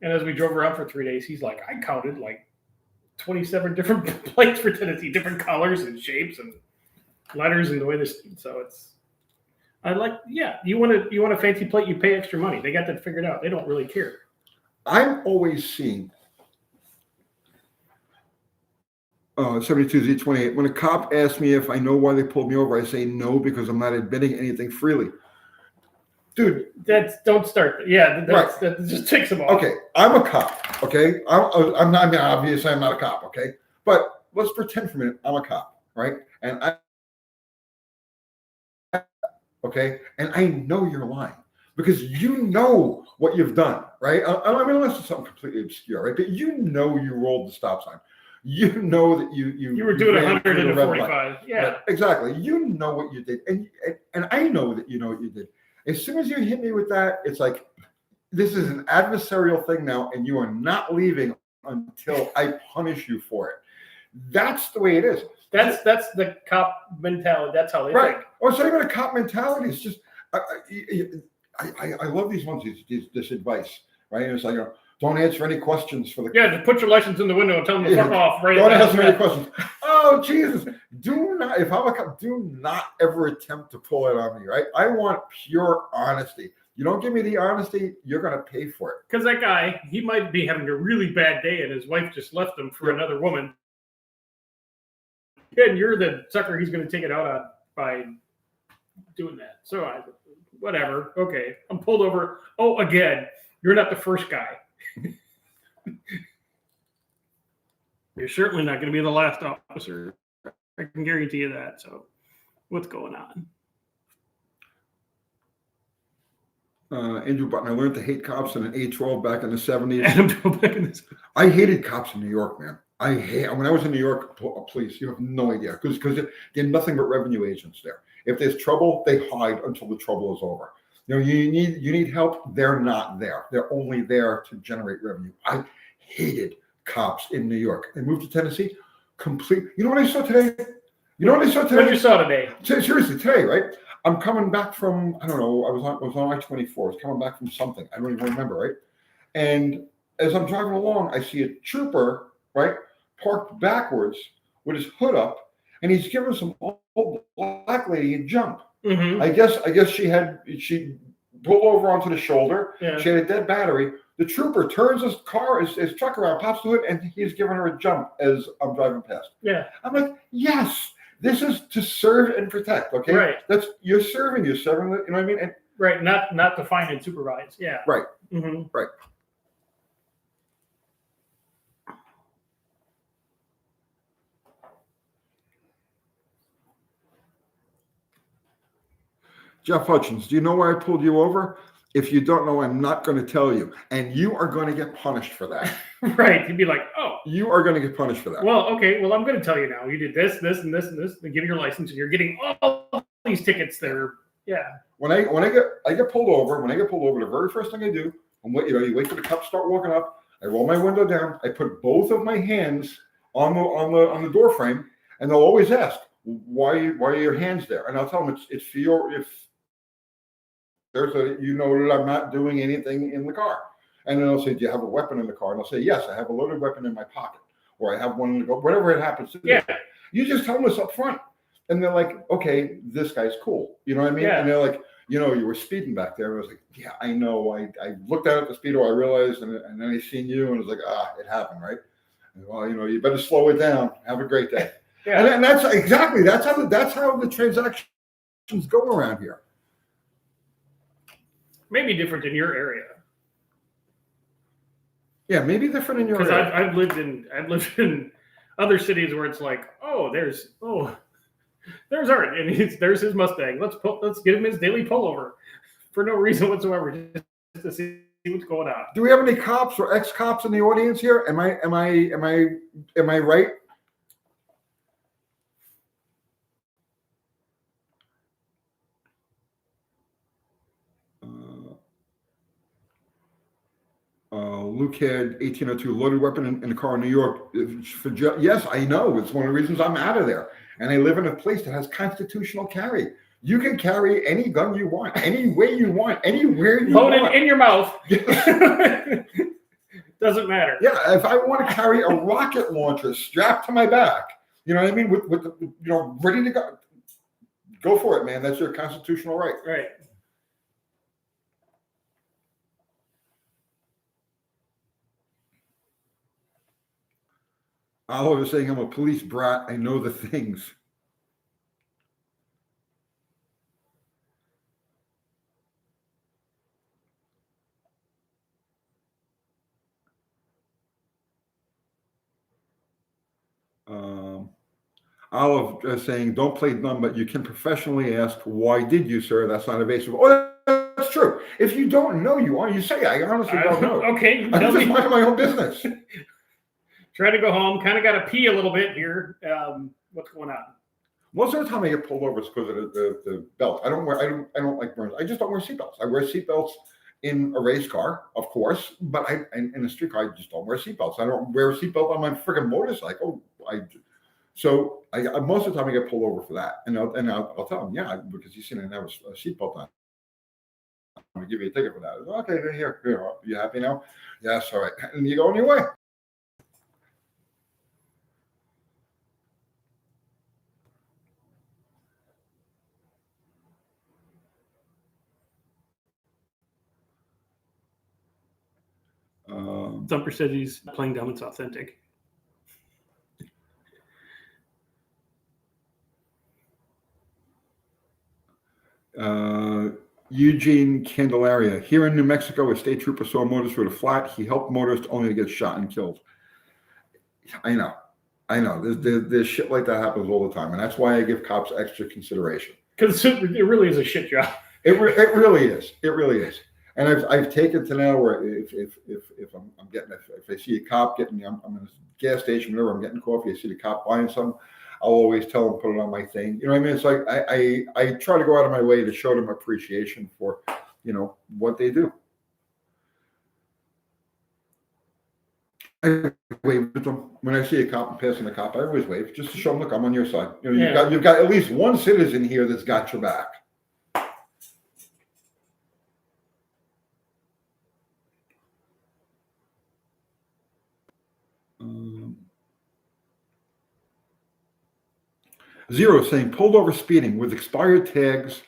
And as we drove around for 3 days, he's like, I counted like 27 different plates for Tennessee, different colors and shapes and letters and the way this. So you want a fancy plate, you pay extra money. They got that figured out. They don't really care. I'm always seeing 72Z28. When a cop asks me if I know why they pulled me over, I say no because I'm not admitting anything freely. Dude, don't start. Yeah, that just takes them off. Okay, I'm a cop. Okay, I'm not. I mean, obviously, I'm not a cop. Okay, but let's pretend for a minute I'm a cop, right? And and I know you're lying because you know what you've done, right? I mean, unless it's something completely obscure, right? But you know you rolled the stop sign. You know that you were doing 100 and 45. Yeah, right, exactly. You know what you did, and I know that you know what you did. As soon as you hit me with that, it's like this is an adversarial thing now, and you are not leaving until I punish you for it. That's the way it is. That's the cop mentality. That's how they Right. think. Or it's not even a cop mentality. It's just I love these ones. This advice, right? And it's like, don't answer any questions for the. Yeah, just put your license in the window and tell them to fuck off. Right. Don't answer any questions. Oh Jesus! Do not. If I'm a cop, do not ever attempt to pull it on me. Right? I want pure honesty. You don't give me the honesty, you're going to pay for it. Because that guy, he might be having a really bad day, and his wife just left him for another woman. And you're the sucker he's going to take it out on by doing that. So whatever. Okay, I'm pulled over. Oh, again, you're not the first guy. You're certainly not going to be the last officer. I can guarantee you that. So, what's going on? Andrew Button, I learned to hate cops in an A12 back in the 70s. I hated cops in New York, man. When I was in New York police, you have no idea because they're nothing but revenue agents there. If there's trouble, they hide until the trouble is over. You need help. They're not there. They're only there to generate revenue. I hated cops in New York. I moved to Tennessee. Complete. You know what I saw today? What you saw today? Seriously, today, right? I'm coming back from, I don't know, I was on I-24. I was coming back from something. I don't even remember, right? And as I'm driving along, I see a trooper, right, parked backwards with his hood up, and he's giving some old black lady a jump. Mm-hmm. I guess she pulled over onto the shoulder. Yeah. She had a dead battery. The trooper turns his truck around, pops the hood, and he's giving her a jump as I'm driving past. Yeah. I'm like, yes. This is to serve and protect, okay? Right. You're serving, you know what I mean? And, right, not to find and supervise. Yeah. Right. Mm-hmm. Right. Jeff Hutchins, do you know why I pulled you over? If you don't know, I'm not going to tell you. And you are going to get punished for that. Right. You'd be like, oh. You are going to get punished for that. Well, okay. Well, I'm going to tell you now. You did this, and this, and this. Then give your license, and you're getting all these tickets that are, yeah. When I get pulled over, the very first thing I do, you wait till the cops start walking up. I roll my window down. I put both of my hands on the door frame, and they'll always ask, why are your hands there? And I'll tell them it's for if there's that I'm not doing anything in the car. And then they'll say, do you have a weapon in the car? And I'll say, yes, I have a loaded weapon in my pocket, or I have one in the go, whatever it happens to be. Yeah. You just tell them this up front. And they're like, okay, this guy's cool. You know what I mean? Yeah. And they're like, you were speeding back there. And I was like, yeah, I know. I looked out at the speedo, I realized, and then I seen you, and it was like, it happened, right? And, well, you better slow it down. Have a great day. Yeah. And that's how the transactions go around here. Maybe different in your area. Yeah, maybe different in your because area. I've lived in other cities where it's like, there's Art, and there's his Mustang. Let's give him his daily pullover for no reason whatsoever, just to see what's going on. Do we have any cops or ex-cops in the audience here? Am I right? Luke had 1802 loaded weapon in a car in New York. Yes, I know. It's one of the reasons I'm out of there. And I live in a place that has constitutional carry. You can carry any gun you want, any way you want, anywhere you want. Loaded in your mouth. Doesn't matter. Yeah, if I want to carry a rocket launcher strapped to my back, you know what I mean, with ready to go for it, man. That's your constitutional right. Right. Oliver is saying, I'm a police brat. I know the things. Olive is saying, don't play dumb, but you can professionally ask, why did you, sir? That's not evasive. Oh, that's true. If you don't know, you say, I honestly don't know. Okay. I'm just minding my own business. Trying to go home. Kind of got to pee a little bit here. What's going on? Most of the time I get pulled over is because of the belt. I don't like burns. I just don't wear seatbelts. I wear seatbelts in a race car, of course, but in a street car, I just don't wear seatbelts. I don't wear a seatbelt on my freaking motorcycle. So most of the time I get pulled over for that, and I'll tell them, yeah, because you see, I didn't have a seatbelt on. I'm gonna give you a ticket for that. Okay, here, you happy now? Yes, all right, and you go on your way. Thumper said he's playing dumb. It's authentic. Eugene Candelaria. Here in New Mexico, a state trooper saw a motorist with a flat. He helped motorists only to get shot and killed. I know. There's shit like that happens all the time, and that's why I give cops extra consideration. Because it really is a shit job. It really is. It really is. And I've taken to now where if I'm getting, if I see a cop getting, I'm in a gas station, whenever I'm getting coffee, I see the cop buying something, I'll always tell them, put it on my thing. You know what I mean? It's like I try to go out of my way to show them appreciation for, what they do. I wave at them when I see a cop passing a cop. I always wave just to show them, look, I'm on your side. You've got at least one citizen here that's got your back. Zero saying pulled over speeding with expired tags,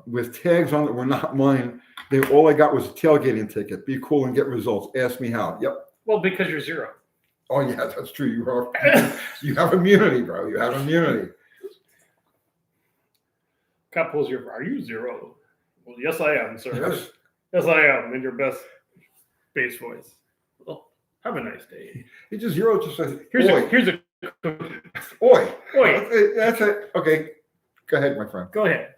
with tags on that were not mine. All I got was a tailgating ticket. Be cool and get results. Ask me how. Yep. Well, because you're zero. Oh yeah, that's true. You have immunity, bro. You have immunity. Cop pulls your. Are you zero? Well, yes, I am, sir. Yes. Yes, I am. In your best bass voice. Well, have a nice day. He just zero. Just says, here's a. Oi. That's it. Okay. Go ahead, my friend. Go ahead.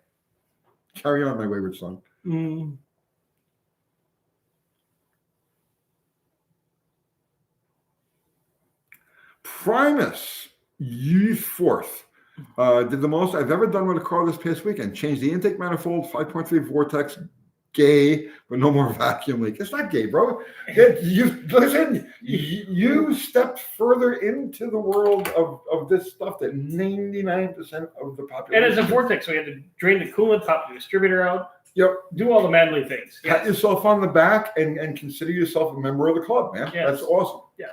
Carry on, my wayward son. Primus, you fourth. Did the most I've ever done with a car this past weekend. Changed the intake manifold, 5.3 vortex, gay, but no more vacuum leak. It's not gay, bro. You stepped further into the world of this stuff that 99% of the population. And it's a vortex, so we had to drain the coolant, pop the distributor out. Yep. Do all the manly things. Pat yourself on the back and consider yourself a member of the club, man. Yes. That's awesome. Yes.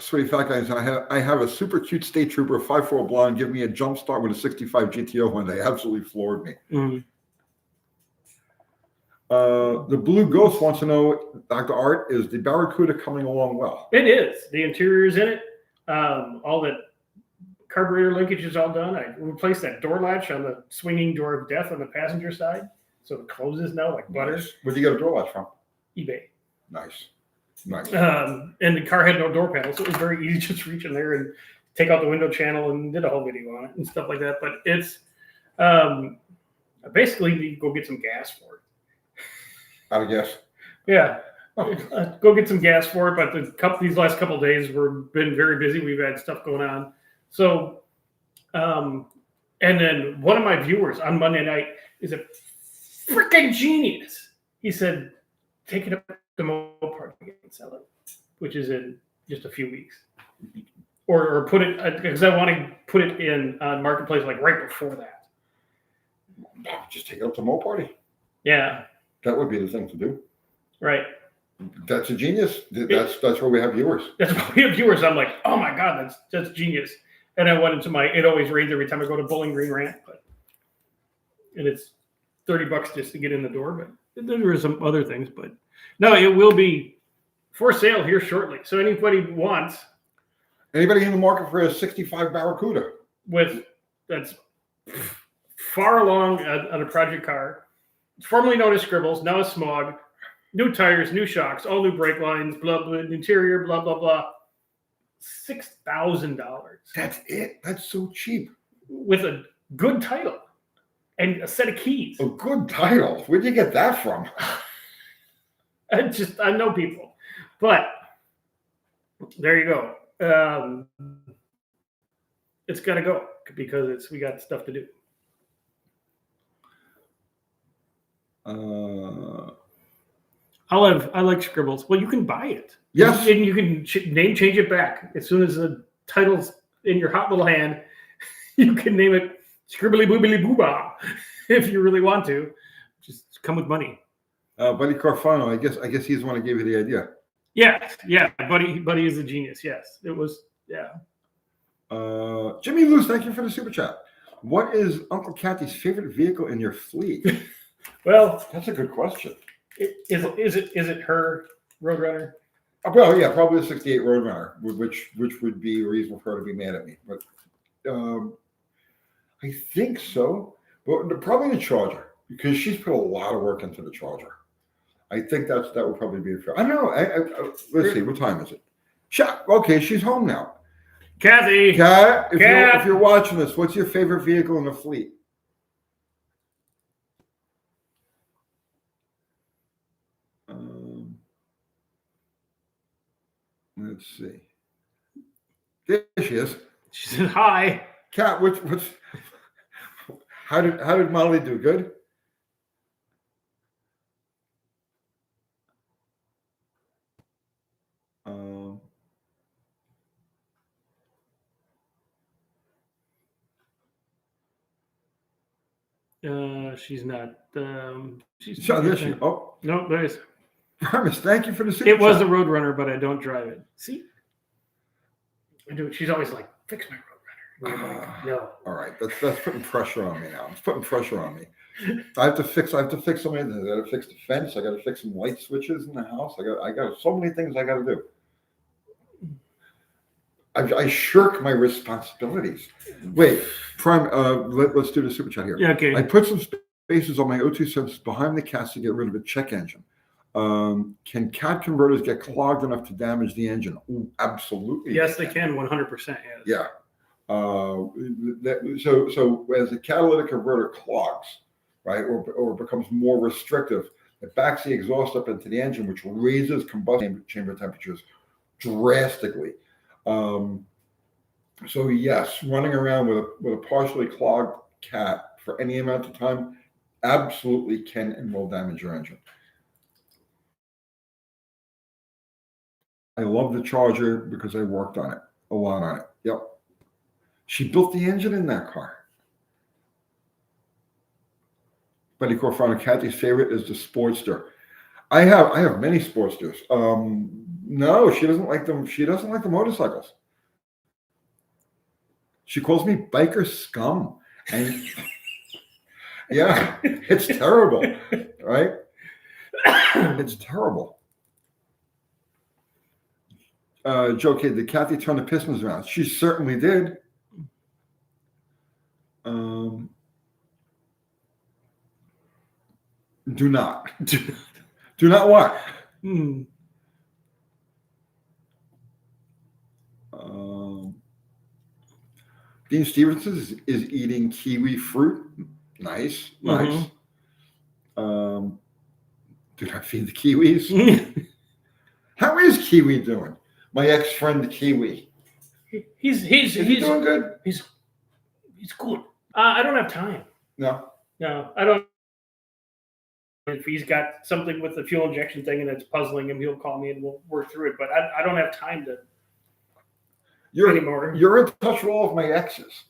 Sweet fat guys, I have a super cute state trooper, 5'4" blonde, give me a jump start with a 65 GTO one day. Absolutely floored me. Mm-hmm. The Blue Ghost wants to know, Dr. Art, is the Barracuda coming along well? It is. The interior is in it. All the carburetor linkage is all done. I replaced that door latch on the swinging door of death on the passenger side, so it closes now like butter. Nice. Where'd you get a door latch from? eBay. Nice. And the car had no door panel, so it was very easy to just reach in there and take out the window channel, and did a whole video on it and stuff like that. But it's I basically need to go get some gas for it. Out of gas? Yeah. Go get some gas for it. But these last couple of days we've been very busy. We've had stuff going on. So, and then one of my viewers on Monday night is a freaking genius. He said, take it up to Mopar and sell it, which is in just a few weeks. Or put it, because I want to put it in Marketplace like right before that. Just take it up to Mopar. Yeah. That would be the thing to do. Right. That's a genius. That's where we have viewers. That's why we have viewers. I'm like, oh my God, that's genius. And I went into it always rains every time I go to Bowling Green Rant, and it's $30 just to get in the door. But there are some other things, but no, it will be for sale here shortly. So anybody in the market for a 65 Barracuda that's far along on a project car, formerly known as Scribbles, now as Smog, new tires, new shocks, all new brake lines, blah blah, interior, blah blah blah. $6,000. That's it. That's so cheap. With a good title and a set of keys. A good title. Where'd you get that from? I know people, but there you go. It's got to go because we got stuff to do. I like scribbles. Well, you can buy it. Yes. And you can name change it back as soon as the title's in your hot little hand. You can name it Scribbly Boobily Booba if you really want to. Just come with money. Buddy Carfano, I guess he's the one who gave you the idea. Yeah. Buddy is a genius. Yes, it was. Yeah. Jimmy Luz, thank you for the super chat. What is Uncle Kathy's favorite vehicle in your fleet? Well, that's a good question. Is it her Roadrunner? Well, yeah, probably the '68 Roadrunner, which would be a reason for her to be mad at me. But I think so. But probably the Charger, because she's put a lot of work into the Charger. I think that would probably be fair. I don't know. Let's see. What time is it? Okay, she's home now. Kathy. Kat, if you're watching this, what's your favorite vehicle in the fleet? Let's see. There she is. She said hi. Kat, how did Molly do? Good? She's not. She's. There she. Oh no, there is. Promise. Thank you for the super It was chat. a Roadrunner, but I don't drive it. See, I do. She's always like, "Fix my Roadrunner." Like, no. All right, that's putting pressure on me now. It's putting pressure on me. I have to fix so many things. I got to fix the fence. I got to fix some light switches in the house. I got so many things I got to do. I shirk my responsibilities. Wait, Prime. Let's do the super chat here. Yeah, okay. I put some spaces on my O2 sensors behind the cast to get rid of a check engine. Can cat converters get clogged enough to damage the engine? Ooh, absolutely. Yes, they can. 100%. Yes. Yeah. So as a catalytic converter clogs, right, or becomes more restrictive, it backs the exhaust up into the engine, which raises combustion chamber temperatures drastically. So yes, running around with a partially clogged cat for any amount of time absolutely can and will damage your engine. I love the Charger because I worked on it a lot on it. Yep. She built the engine in that car. Buddy Corfano, Kathy's favorite is the Sportster. I have many Sportsters. No, she doesn't like them. She doesn't like the motorcycles. She calls me biker scum. And yeah, it's terrible, right? It's terrible. Joe K, did Kathy turn the pistons around? She certainly did. Do not. Do not what? Dean Stevenson is eating kiwi fruit. Nice. Do not feed the kiwis. How is Kiwi doing? My ex-friend Kiwi. He's doing good. He's good. I don't have time. No, I don't. If he's got something with the fuel injection thing and it's puzzling him, he'll call me and we'll work through it. But I don't have time to anymore. You're in touch with all of my exes.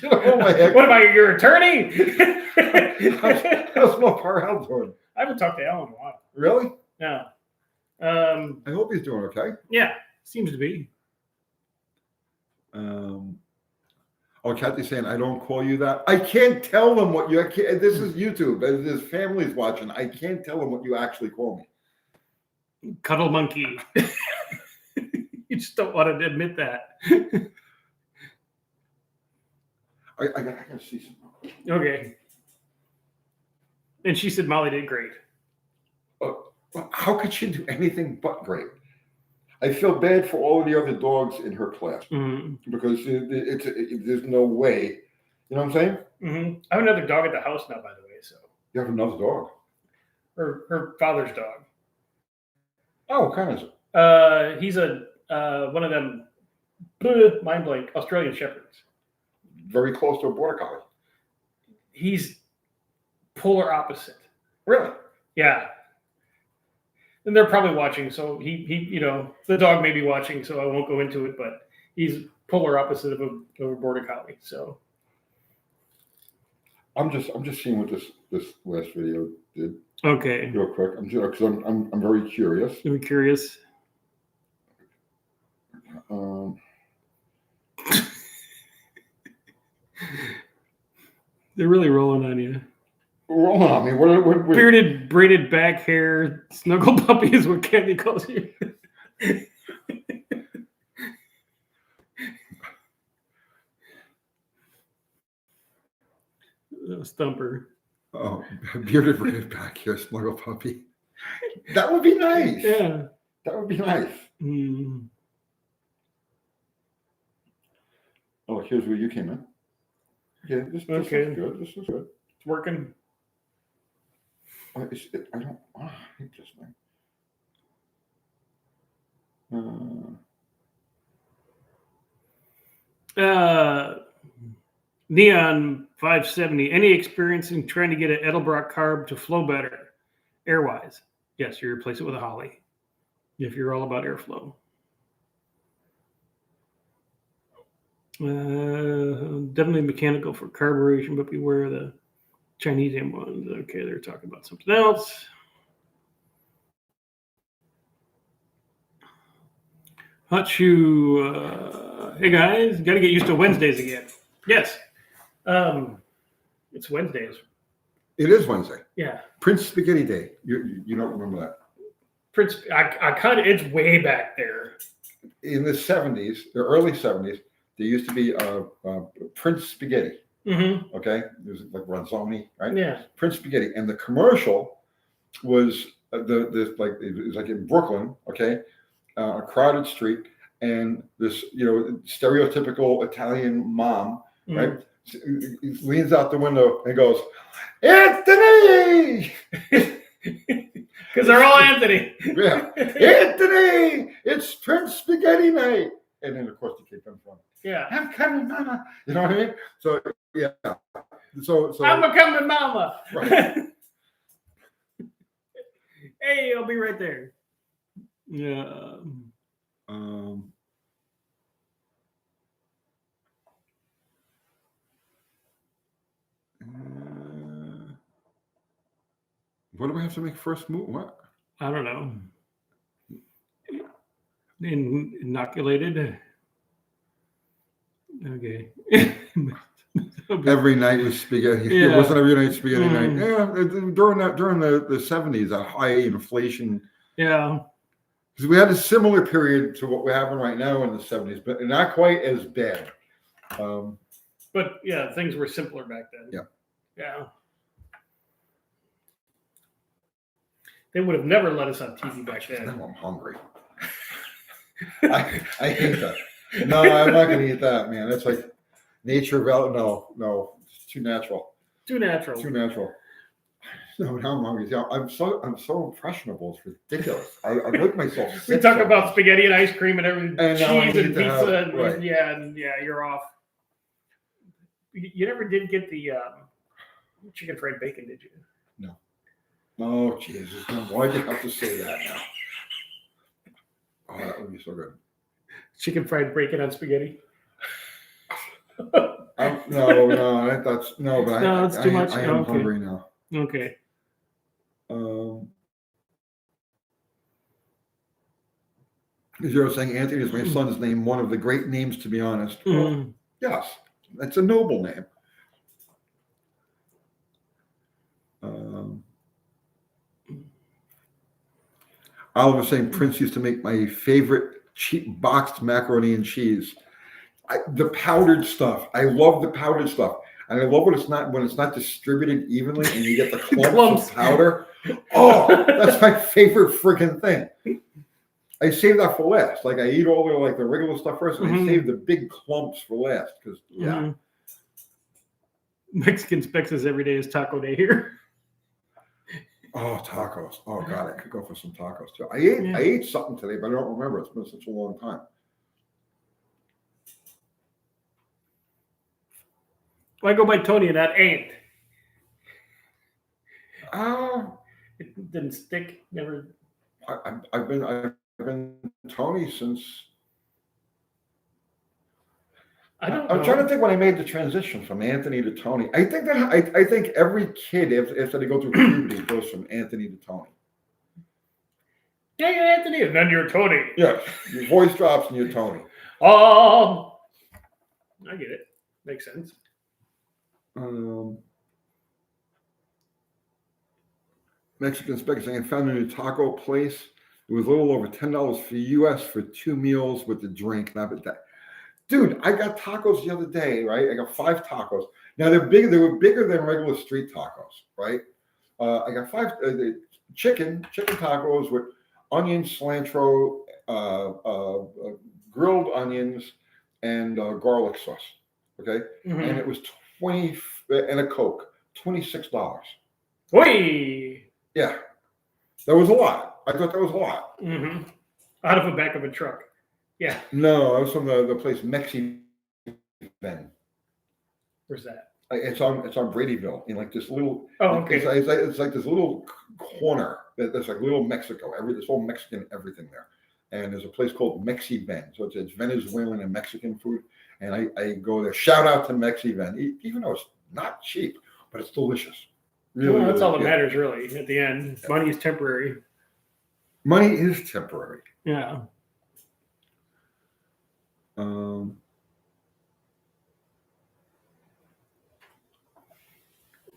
What am I, your attorney? How's Mopar doing? I haven't talked to Alan in a while. Really? No. I hope he's doing okay. Yeah, seems to be. Kathy's saying, I don't call you that. I can't tell them what you, this is YouTube. There's families watching. I can't tell them what you actually call me. Cuddle monkey. You just don't want to admit that. I gotta see some. Okay. And she said Molly did great. How could she do anything but great? I feel bad for all of the other dogs in her class because there's no way. You know what I'm saying? I have another dog at the house now, by the way. So you have another dog. Her father's dog. Oh, what kind is it? He's a one of them mind blank Australian shepherds. Very close to a border collie. He's polar opposite. Really? Yeah. And they're probably watching, so he the dog may be watching, so I won't go into it, but he's polar opposite of a border collie. So I'm just seeing what this last video did. okay. Real quick. Because I'm very curious. I'm curious. They're really rolling on you. Roll on me. What Bearded, braided back hair, snuggle puppy is what Candy calls you. Stumper. Oh, bearded braided back hair, snuggle puppy. That would be nice. Yeah. That would be nice. Mm. Oh, here's where you came in. Yeah, this Okay. is good. This is good. It's working. I hate this thing. Neon 570. Any experience in trying to get an Edelbrock carb to flow better, airwise? Yes, you replace it with a Holly. If you're all about airflow. Definitely mechanical for carburation, but beware of the Chinese ones. Okay, they're talking about something else. Hot shoe. Hey guys, got to get used to Wednesdays again. Yes. It's Wednesdays. It is Wednesday. Yeah. Prince Spaghetti Day. You don't remember that? Prince. I kind of. It's way back there. In the 70s, the early 70s, there used to be Prince Spaghetti. Mm-hmm. Okay, it was like Ronzoni, right? Yeah. Prince Spaghetti, and the commercial was it was like in Brooklyn, okay, a crowded street, and this stereotypical Italian mom, right, leans out the window and goes, "Anthony!" Because they're all Anthony. Yeah, Anthony, it's Prince Spaghetti night, and then of course the kid comes from. Yeah. I'm coming, mama. You know what I mean? So yeah. So I'm a coming, mama. Right. Hey, I'll be right there. Yeah. What do I have to make first move? What? I don't know. Inoculated. Okay. Every night was spaghetti. Yeah. It wasn't every night spaghetti night. Yeah, during the 70s, a high inflation. Yeah. Because we had a similar period to what we're having right now in the 70s, but not quite as bad. But yeah, things were simpler back then. Yeah. Yeah. They would have never let us on TV back then. Now I'm hungry. I hate that. No, I'm not going to eat that, man. It's like nature. No, it's too natural. Too natural. Too natural. No, now I'm hungry. I'm so impressionable. It's ridiculous. I make myself sick. We talk about spaghetti and ice cream and everything, And now I cheese need and to pizza, have- and right. yeah, you're off. You never did get the chicken fried bacon, did you? No. Oh Jesus! Why'd you have to say that now? Oh, that would be so good. Chicken fried bacon on spaghetti. No, that's no, but No, it's too much. I am Okay. hungry now. Okay. As you were saying, Anthony is my son's name, one of the great names, to be honest. Mm. Yes, that's a noble name. Oliver was saying Prince used to make my favorite cheap boxed macaroni and cheese. The powdered stuff. I love the powdered stuff. And I love when it's not distributed evenly and you get the clumps of powder. Oh, that's my favorite freaking thing. I save that for last. Like I eat all the regular stuff first, and I save the big clumps for last because Mexican Specs says every day is taco day here. Oh, tacos. Oh God, I could go for some tacos too. I Yeah. ate something today, but I don't remember. It's been such a long time. Well, I go by Tony and that ain't. Oh, It didn't stick. Never. I've been Tony since. I don't I'm know. trying to think when I made the transition from Anthony to Tony. I think that I think every kid after they go through puberty goes from Anthony to Tony. Yeah, you're Anthony, and then you're Tony. Yeah, your voice drops and you're Tony. I get it. Makes sense. Mexican Spec saying found a new taco place. It was a little over $10 for US for 2 meals with the drink. Not that. Dude, I got tacos the other day, right? I got 5 tacos. Now they're big. They were bigger than regular street tacos, right? I got 5 chicken tacos with onion, cilantro, grilled onions, and garlic sauce. Okay, Mm-hmm. and it was 20 and a Coke, $26. Oi! Yeah, that was a lot. I thought that was a lot. Mm-hmm. Out of the back of a truck. Yeah. No, I was from the place Mexi Ben. Where's that? It's on Bradyville in like this little. Oh, okay. It's like this little corner. There's like little Mexico. There's all Mexican everything there, and there's a place called Mexi Ben. So it's Venezuelan and Mexican food, and I go there. Shout out to Mexi Ben, even though it's not cheap, but it's delicious. Really, well, that's all that matters, really. At the end, money is temporary. Money is temporary. Yeah.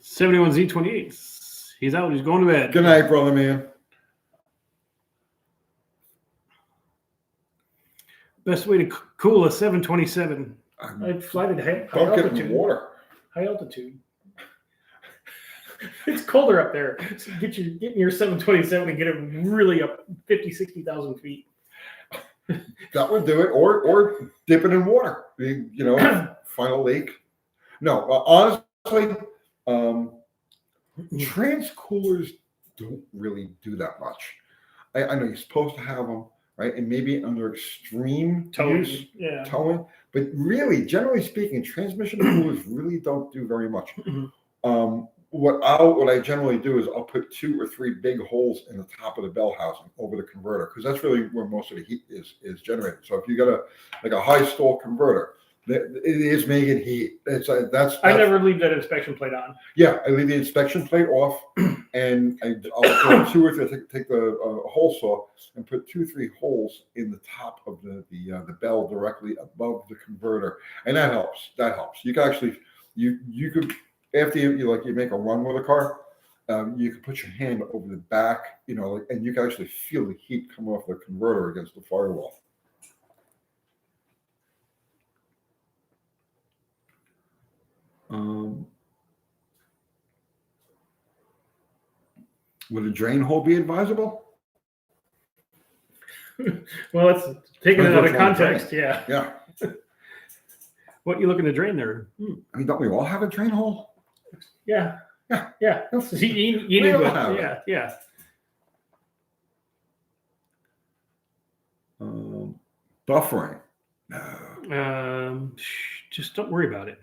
71Z28. He's out. He's going to bed. Good night, brother man. Best way to cool a 727. I'd fly to high Don't altitude. get in the water. High altitude. It's colder up there. So get in your 727 and get it really up 50, 60,000 feet. That would do it, or dip it in water. You know, find a lake. No, honestly, transcoolers don't really do that much. I know you're supposed to have them, right? And maybe under extreme use, towing. But really, generally speaking, transmission coolers really don't do very much. What I generally do is I'll put 2 or 3 big holes in the top of the bell housing over the converter, because that's really where most of the heat is generated. So if you got a high stall converter, it is making heat. That's I never leave that inspection plate on. Yeah, I leave the inspection plate off, and I'll put 2 or 3. Take the hole saw and put 2 or 3 holes in the top of the bell directly above the converter, and that helps. You can actually you could. After you make a run with a car, you can put your hand over the back, and you can actually feel the heat come off the converter against the firewall. Would a drain hole be advisable? Well, it's taking it out of context. Yeah. Yeah. What you looking to drain there? I mean, don't we all have a drain hole? Yeah. Yeah. You need one. Yeah. Buffering. No. Just don't worry about it.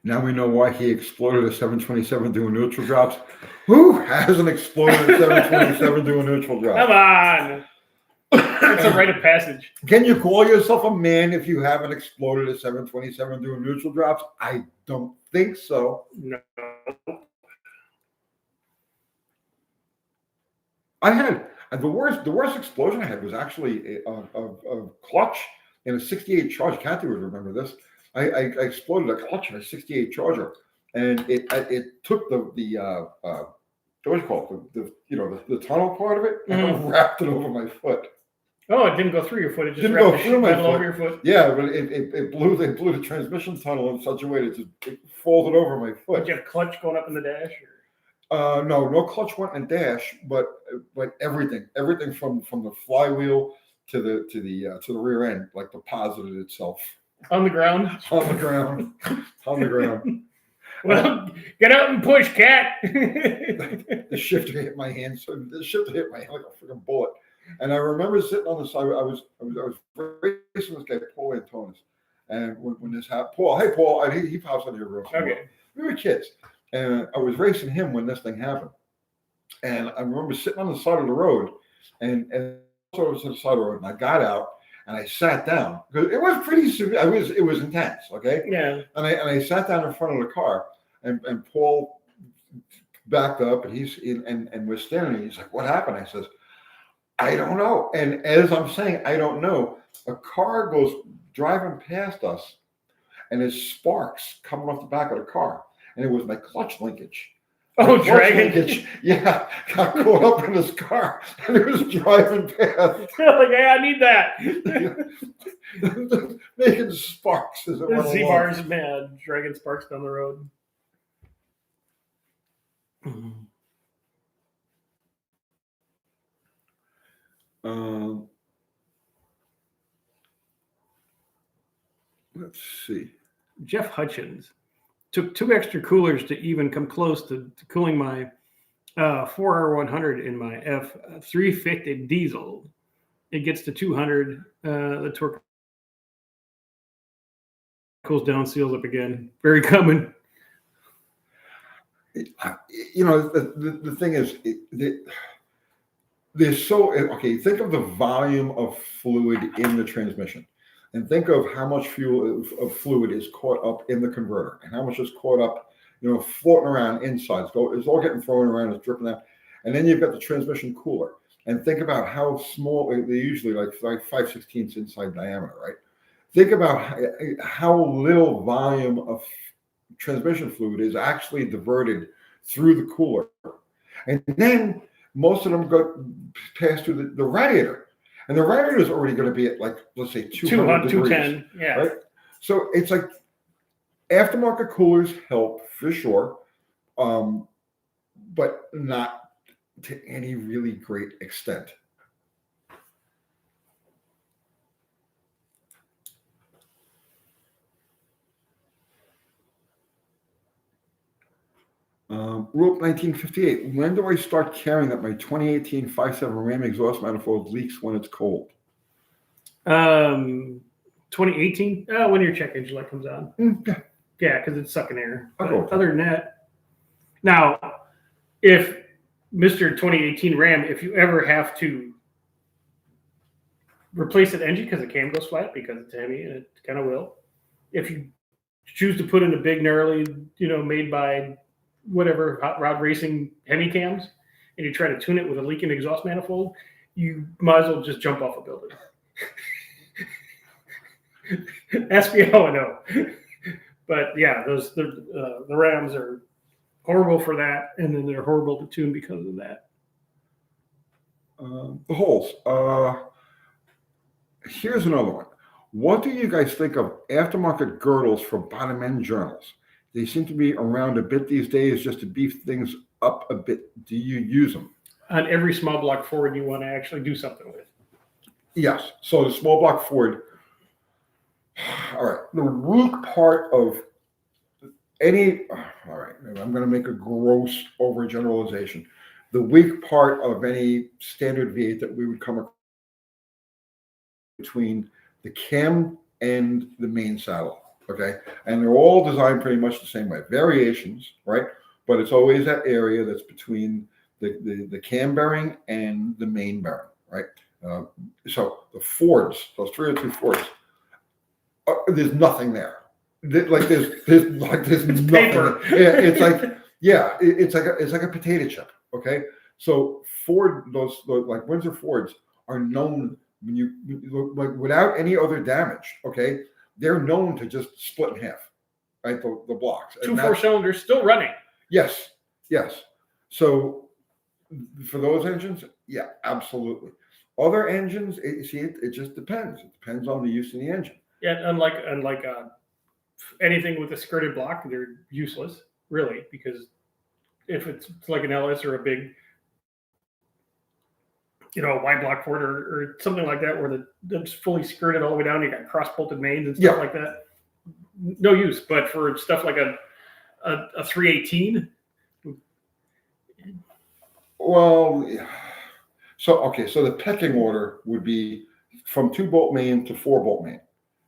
Now we know why he exploded a 727 doing neutral drops. Who hasn't exploded a 727 doing neutral drops? Come on. It's a rite of passage. Can you call yourself a man if you haven't exploded a 727 doing neutral drops? I don't think so. No. I had the worst explosion I had was actually a clutch in a 68 Charger. Kathy would remember this. I exploded a clutch in a 68 Charger, and it took the what do you call it, the tunnel part of it, and wrapped it over my foot. Oh, it didn't go through your foot. It just didn't go through my foot. Over your foot. Yeah, but it blew the transmission tunnel in such a way that it folded over my foot. Did you have clutch going up in the dash? No clutch went in dash, but like everything from the flywheel to the rear end, like deposited itself On the ground. on the ground, on the ground. Well, get out and push, cat. The shifter hit my hand, so the shifter hit my hand like a freaking bullet. And I remember sitting on the side. I was racing this guy, Paul Antonis, and when this happened, hey Paul, he pops on here real quick. Okay. We were kids, and I was racing him when this thing happened. And I remember sitting on the side of the road, and so I was on the side of the road, and I got out and I sat down because it was pretty severe. It was intense, okay? Yeah. And I sat down in front of the car, and Paul backed up, and he's and was standing there. He's like, "What happened?" I says, "I don't know." And as I'm saying, "I don't know," a car goes driving past us, and there's sparks coming off the back of the car, and it was my clutch linkage. Oh, Clutch dragon! linkage, yeah, got caught up in this car, and it was driving past. Like, hey, I need that. Making sparks as it went Z along. bars, man, dragon sparks down the road. Let's see. Jeff Hutchins took 2 extra coolers to even come close to cooling my 4R100 in my F350 diesel. It gets to 200. The torque cools down, seals up again. Very common. You know, the thing is, there's so okay. Think of the volume of fluid in the transmission, and think of how much of fluid is caught up in the converter, and how much is caught up, floating around inside. It's all getting thrown around, it's dripping out, and then you've got the transmission cooler. And think about how small they usually like 5/16 inside diameter, right? Think about how little volume of transmission fluid is actually diverted through the cooler, and then most of them go pass through the radiator, and the radiator is already going to be at, like, let's say 200 degrees, 210, yeah. right? So it's like aftermarket coolers help for sure, but not to any really great extent. Rope 1958. When do I start caring that my 2018 5.7 Ram exhaust manifold leaks when it's cold? 2018? When your check engine light comes on. Yeah, because it's sucking air. But other than that, now, if Mr. 2018 Ram, if you ever have to replace an engine because the cam goes flat because it's heavy, and it kind of will, if you choose to put in a big gnarly, made by whatever hot rod racing Hemi cams, and you try to tune it with a leaking exhaust manifold, you might as well just jump off a building. Ask me how I know. But yeah, the Rams are horrible for that, and then they're horrible to tune because of that. The holes. Here's another one. What do you guys think of aftermarket girdles for bottom end journals? They seem to be around a bit these days just to beef things up a bit. Do you use them? On every small block Ford you want to actually do something with. Yes. So the small block Ford. All right. The weak part of any. All right. I'm going to make a gross overgeneralization. The weak part of any standard V8 that we would come across between the cam and the main saddle. Okay, and they're all designed pretty much the same way. Variations, right? But it's always that area that's between the cam bearing and the main bearing, right? So the Fords, those 302 Fords, there's nothing there. There's nothing. Paper. Yeah, it's like a potato chip. Okay, so Ford, those like Windsor Fords are known when you like without any other damage. Okay. They're known to just split in half, right? The blocks. 2 4-cylinders still running. Yes. So for those engines, yeah, absolutely. Other engines, it just depends. It depends on the use of the engine. Yeah, unlike anything with a skirted block, they're useless, really, because if it's like an LS or a big, a Y block Ford or something like that, where that's fully skirted all the way down. You got cross bolted mains and stuff like that. No use. But for stuff like a 318. Well, so the pecking order would be from 2-bolt main to 4-bolt main.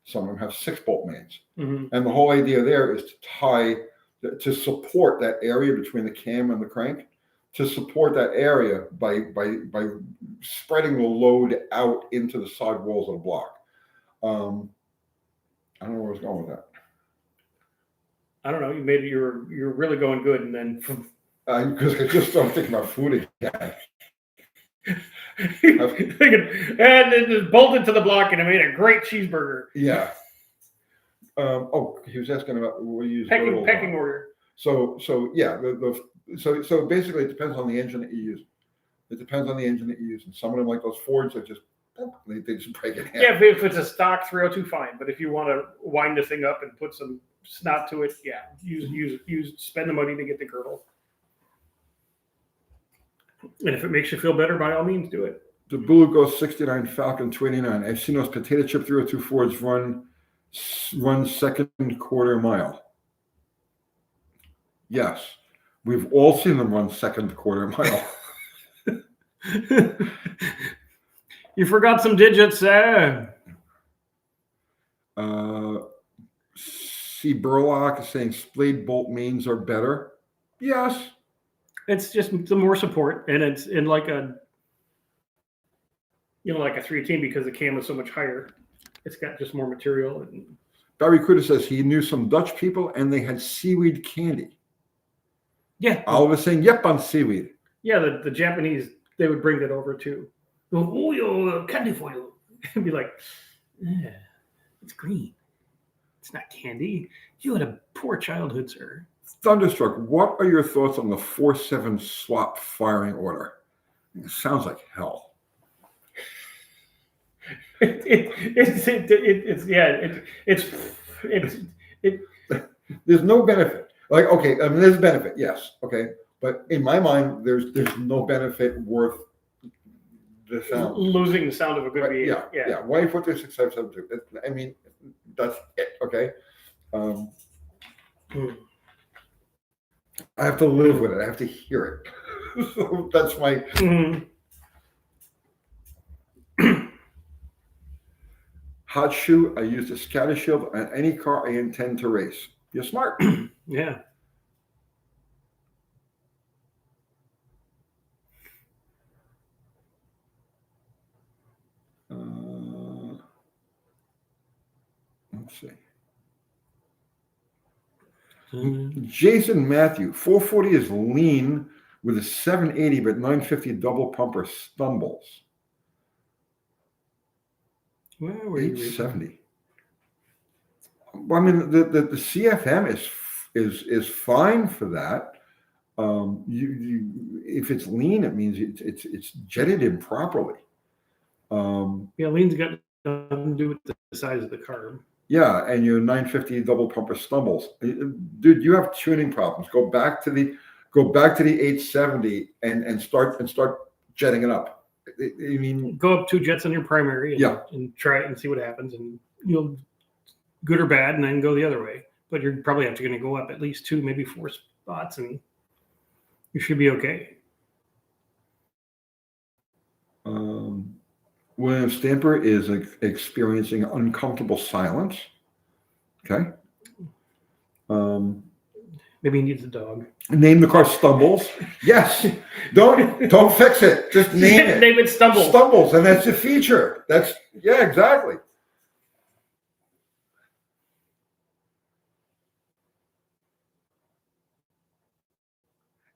Some of them have 6-bolt mains, and the whole idea there is to support that area between the cam and the crank, to support that area by spreading the load out into the side walls of the block. I don't know where I was going with that. I don't know. You're really going good, and then because I just started thinking about food again. And then just bolted to the block, and I made a great cheeseburger. Yeah. He was asking about what you use pecking order. So yeah, so basically it depends on the engine that you use. It depends on the engine that you use, and some of them, like those Fords, are just they just break it in half. Yeah, if it's a stock 302, fine. But if you want to wind the thing up and put some snot to it, yeah, spend the money to get the girdle. And if it makes you feel better, by all means, do it. The Bullet 69 Falcon 289. I've seen those potato chip 302 Fords run second quarter mile. Yes, we've all seen them run second quarter mile. You forgot some digits there. C. Burlock is saying splayed bolt mains are better. Yes. It's just the more support, and it's in like a 318, because the cam is so much higher. It's got just more material. And Barry Cuda says he knew some Dutch people and they had seaweed candy. Yeah. Oliver saying, yep, on seaweed. Yeah, the Japanese, they would bring that over too. Oh, your candy foil. And be like, yeah, it's green. It's not candy. You had a poor childhood, sir. Thunderstruck, what are your thoughts on the 4.7 swap firing order? It sounds like hell. There's no benefit. Like, okay, I mean, there's benefit, yes, okay, but in my mind, there's no benefit worth the sound. Losing the sound of a good beat. Yeah. Why 4.6.7.2? I mean, that's it. Okay. I have to live with it. I have to hear it. So that's my. Hot shoe. I use the scatter shield on any car I intend to race. You're smart. Yeah. Let's see. Jason Matthew, 440 is lean with a 780, but 950 double pumper stumbles. Well, where 870. Well, I mean, the CFM is fine for that. If it's lean, it means it's jetted improperly. Lean's got nothing to do with the size of the carb. Yeah, and your 950 double pumper stumbles. Dude, you have tuning problems. Go back to the 870 and start jetting it up. I mean, go up 2 jets on your primary and try it and see what happens, and you'll good or bad, and then go the other way. But you're probably going to go up at least 2, maybe 4 spots, and you should be okay. William Stamper is experiencing uncomfortable silence. Okay. Maybe he needs a dog. Name the car Stumbles. Yes. Don't fix it. Just name it. Name it Stumbles. Stumbles, and that's a feature. Yeah, exactly.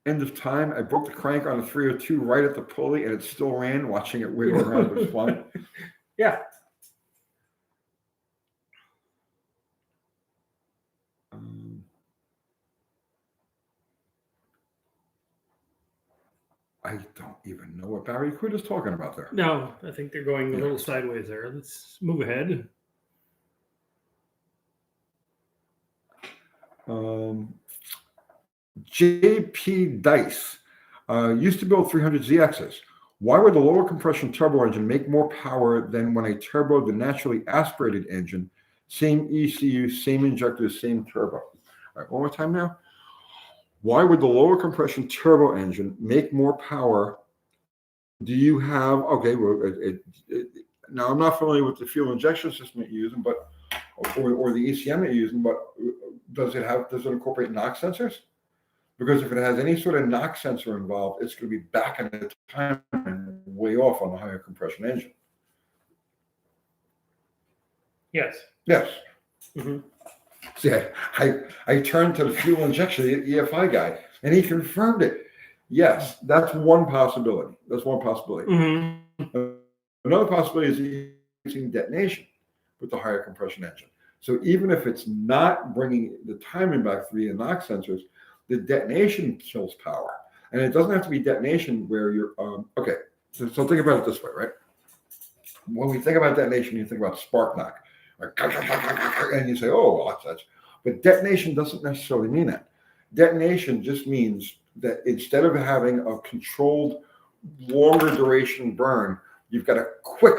End of time. I broke the crank on a 302 right at the pulley, and it still ran. Watching it wiggle around was fun. Yeah. I don't even know what Barry Quid is talking about there. No, I think they're going a little sideways there. Let's move ahead. J.P. Dice used to build 300 ZXs. Why would the lower compression turbo engine make more power than when I turboed the naturally aspirated engine? Same ECU, same injectors, same turbo. All right, one more time now. Why would the lower compression turbo engine make more power? Do you have, okay, well, now I'm not familiar with the fuel injection system that you're using, but, or the ECM that you're using, but does it incorporate NOx sensors? Because if it has any sort of NOx sensor involved, it's going to be back in the time and way off on the higher compression engine. Yes. Yes. Mm-hmm. See, I turned to the fuel injection, the EFI guy, and he confirmed it. Yes, that's one possibility. That's one possibility. Mm-hmm. Another possibility is using detonation with the higher compression engine. So even if it's not bringing the timing back via NOx sensors, the detonation kills power. And it doesn't have to be detonation where you're, okay, so think about it this way, right? When we think about detonation, you think about spark knock. Right? And you say, oh, well, that's. But detonation doesn't necessarily mean that. Detonation just means that instead of having a controlled, longer duration burn, you've got a quick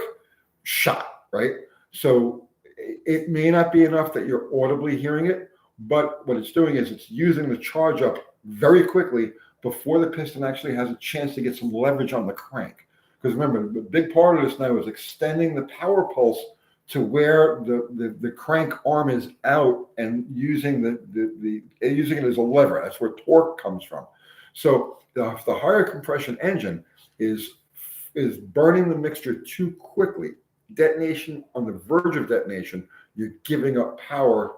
shot, right? So it may not be enough that you're audibly hearing it, but what it's doing is it's using the charge up very quickly before the piston actually has a chance to get some leverage on the crank. Because remember, the big part of this now is extending the power pulse to where the crank arm is out and using using it as a lever. That's where torque comes from. So the higher compression engine is burning the mixture too quickly. Detonation, on the verge of detonation, you're giving up power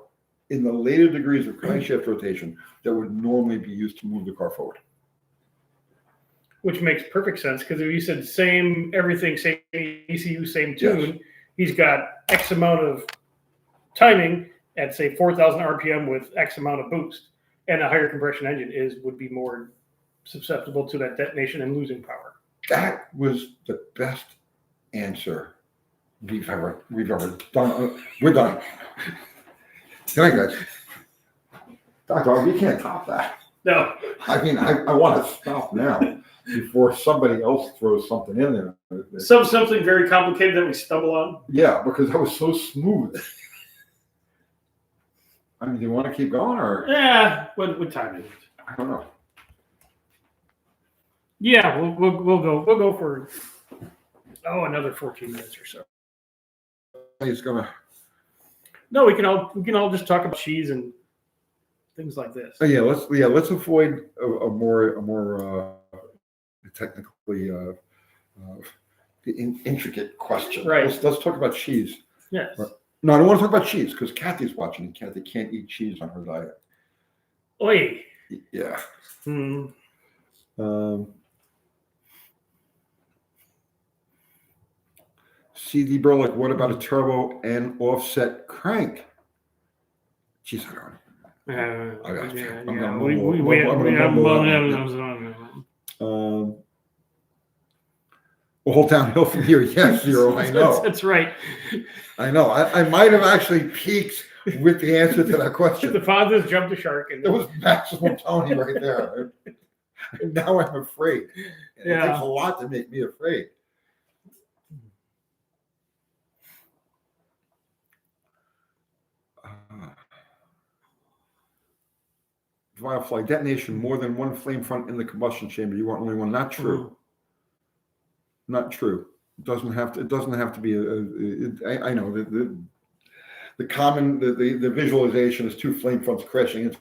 in the later degrees of crankshaft rotation that would normally be used to move the car forward. Which makes perfect sense, because if you said same everything, same ECU, same tune, yes. He's got X amount of timing at say 4,000 RPM with X amount of boost, and a higher compression engine would be more susceptible to that detonation and losing power. That was the best answer we've ever done. We're done. Good night, guys. Dr. We can't top that. No. I mean, I want to stop now before somebody else throws something in there. Something very complicated that we stumble on? Yeah, because that was so smooth. I mean, do you want to keep going or? Yeah, what time is it? I don't know. Yeah, we'll go for another 14 minutes or so. He's gonna. No, we can all just talk about cheese and things like this. Oh, yeah, let's avoid a more technically intricate question. Right. Let's talk about cheese. Yes. Right. No, I don't want to talk about cheese because Kathy's watching and Kathy can't eat cheese on her diet. Oi. Yeah. Hmm. CD Burlick, what about a turbo and offset crank? Jeez, I don't know. All downhill from here. Yes, Zero. I know. That's right. I know. I might have actually peaked with the answer to that question. The fathers jumped the shark. And it was maximum Tony right there. And now I'm afraid. Yeah. It takes a lot to make me afraid. Firefly detonation, more than one flame front in the combustion chamber. You want only one. Not true. Not true. It doesn't have to be I know the common the visualization is two flame fronts crashing.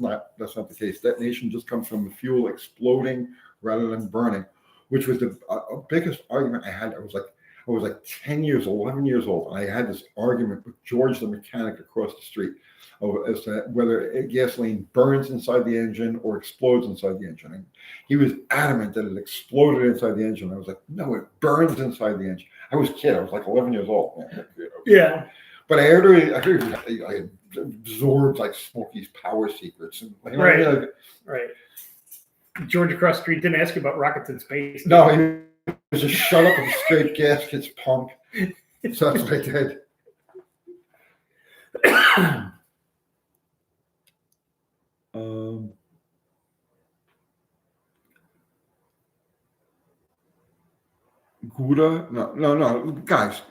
That's not the case. Detonation just comes from the fuel exploding rather than burning, which was the biggest argument I had. I was like 10 years, 11 years old, and I had this argument with George, the mechanic across the street, as to whether gasoline burns inside the engine or explodes inside the engine. And he was adamant that it exploded inside the engine. I was like, no, it burns inside the engine. I was a kid. I was like 11 years old. Yeah. But I heard I absorbed like Smokey's power secrets. And, right. Right. George across the street didn't ask you about rockets in space. No, he was just shut up and scrape gaskets, pump. So that's what I did. Gouda? No, guys.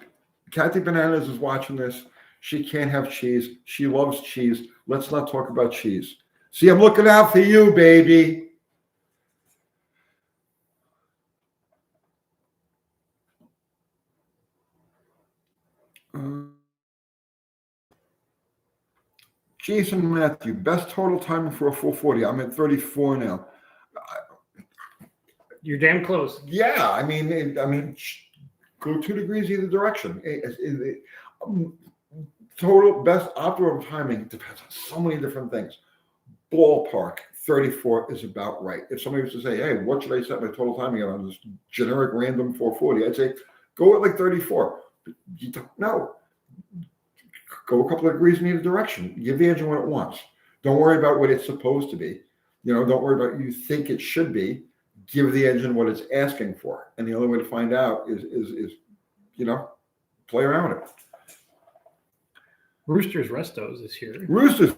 Kathy Bananas is watching this. She can't have cheese. She loves cheese. Let's not talk about cheese. See, I'm looking out for you, baby. Jason Matthew, best total timing for a full 40. I'm at 34 now. You're damn close. Yeah, I mean, go 2 degrees either direction. Total best optimum timing depends on so many different things. Ballpark 34 is about right. If somebody was to say, "Hey, what should I set my total timing on this generic random 440?" I'd say, go at like 34. But you don't know. Go a couple of degrees in either direction. Give the engine what it wants. Don't worry about what it's supposed to be. Don't worry about what you think it should be. Give the engine what it's asking for. And the only way to find out is play around with it. Rooster's Restos is here. Roosters,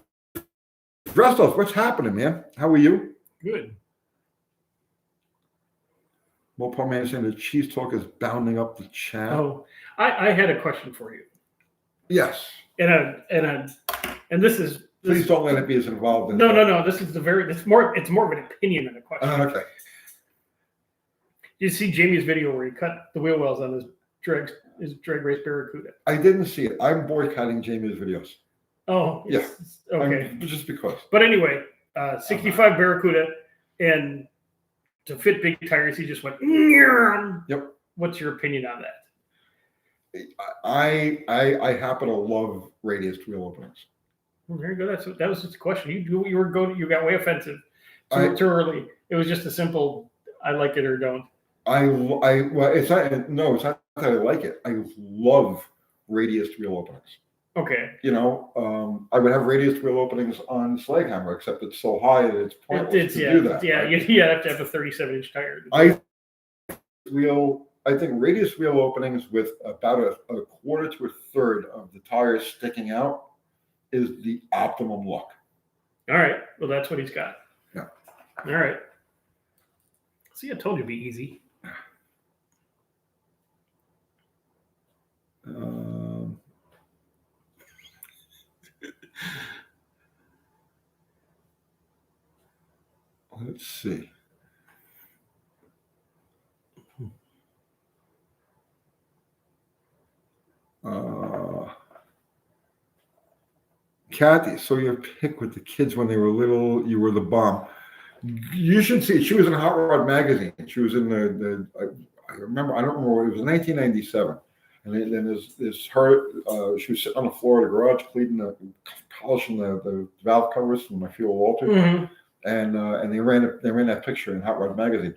Restos, what's happening, man? How are you? Good. Well, Paul Man is saying the cheese talk is bounding up the chat. Oh, I had a question for you. Yes. And this is. Please don't let it be as involved. No. This is it's more of an opinion than a question. Okay. You see Jamie's video where he cut the wheel wells on his drag race Barracuda. I didn't see it. I'm boycotting Jamie's videos. Oh, yeah. Okay. Just because. But anyway, 65 Barracuda, and to fit big tires, he just went. Yep. What's your opinion on that? I happen to love radiused wheel openings. Well, there you go. That was just a question. You got way offensive too early. It was just a simple I like it or don't. It's not that I like it. I love radiused wheel openings. Okay. I would have radiused wheel openings on Slaghammer, except it's so high that it's pointless to do that. Yeah, right? You have to have a 37-inch tire. I think radius wheel openings with about a quarter to a third of the tires sticking out is the optimum look. All right. Well, that's what he's got. Yeah. All right. See, I told you it'd be easy. Let's see. Kathy, so your pic with the kids when they were little, you were the bomb. You should see it. She was in Hot Rod magazine. She was in I don't remember what it was, 1997. And then there's her, she was sitting on the floor of the garage, polishing the valve covers from my fuel Walter. Mm-hmm. And they ran that picture in Hot Rod magazine.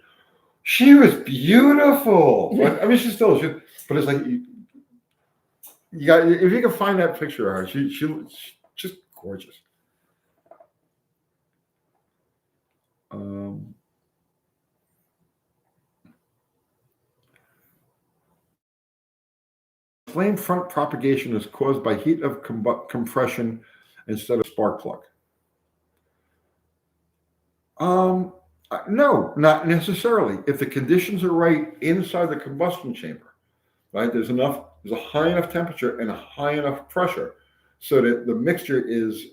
She was beautiful. I mean, she still is. But it's like you got, if you can find that picture of her, she's just gorgeous. Flame front propagation is caused by heat of compression instead of spark plug. No, not necessarily. If the conditions are right inside the combustion chamber, right? There's a high enough temperature and a high enough pressure so that the mixture is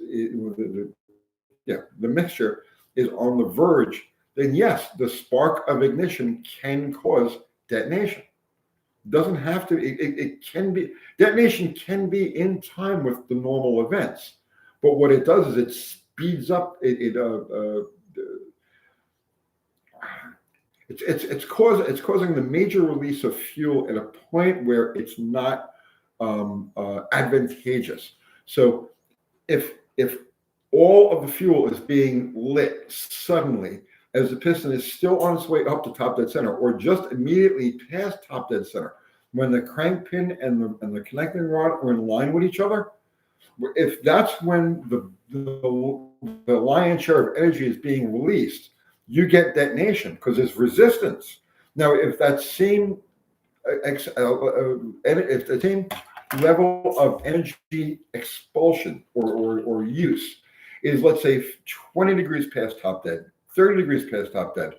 on the verge. Then yes, the spark of ignition can cause detonation. Doesn't have to. It can be, detonation can be in time with the normal events, but what it does is it speeds up. It's causing the major release of fuel at a point where it's not advantageous. So if all of the fuel is being lit suddenly as the piston is still on its way up to top dead center, or just immediately past top dead center, when the crank pin and the connecting rod are in line with each other, if that's when the lion's share of energy is being released, you get detonation because there's resistance. Now, if that same if the same level of energy expulsion or use is, let's say, 20 degrees past top dead, 30 degrees past top dead,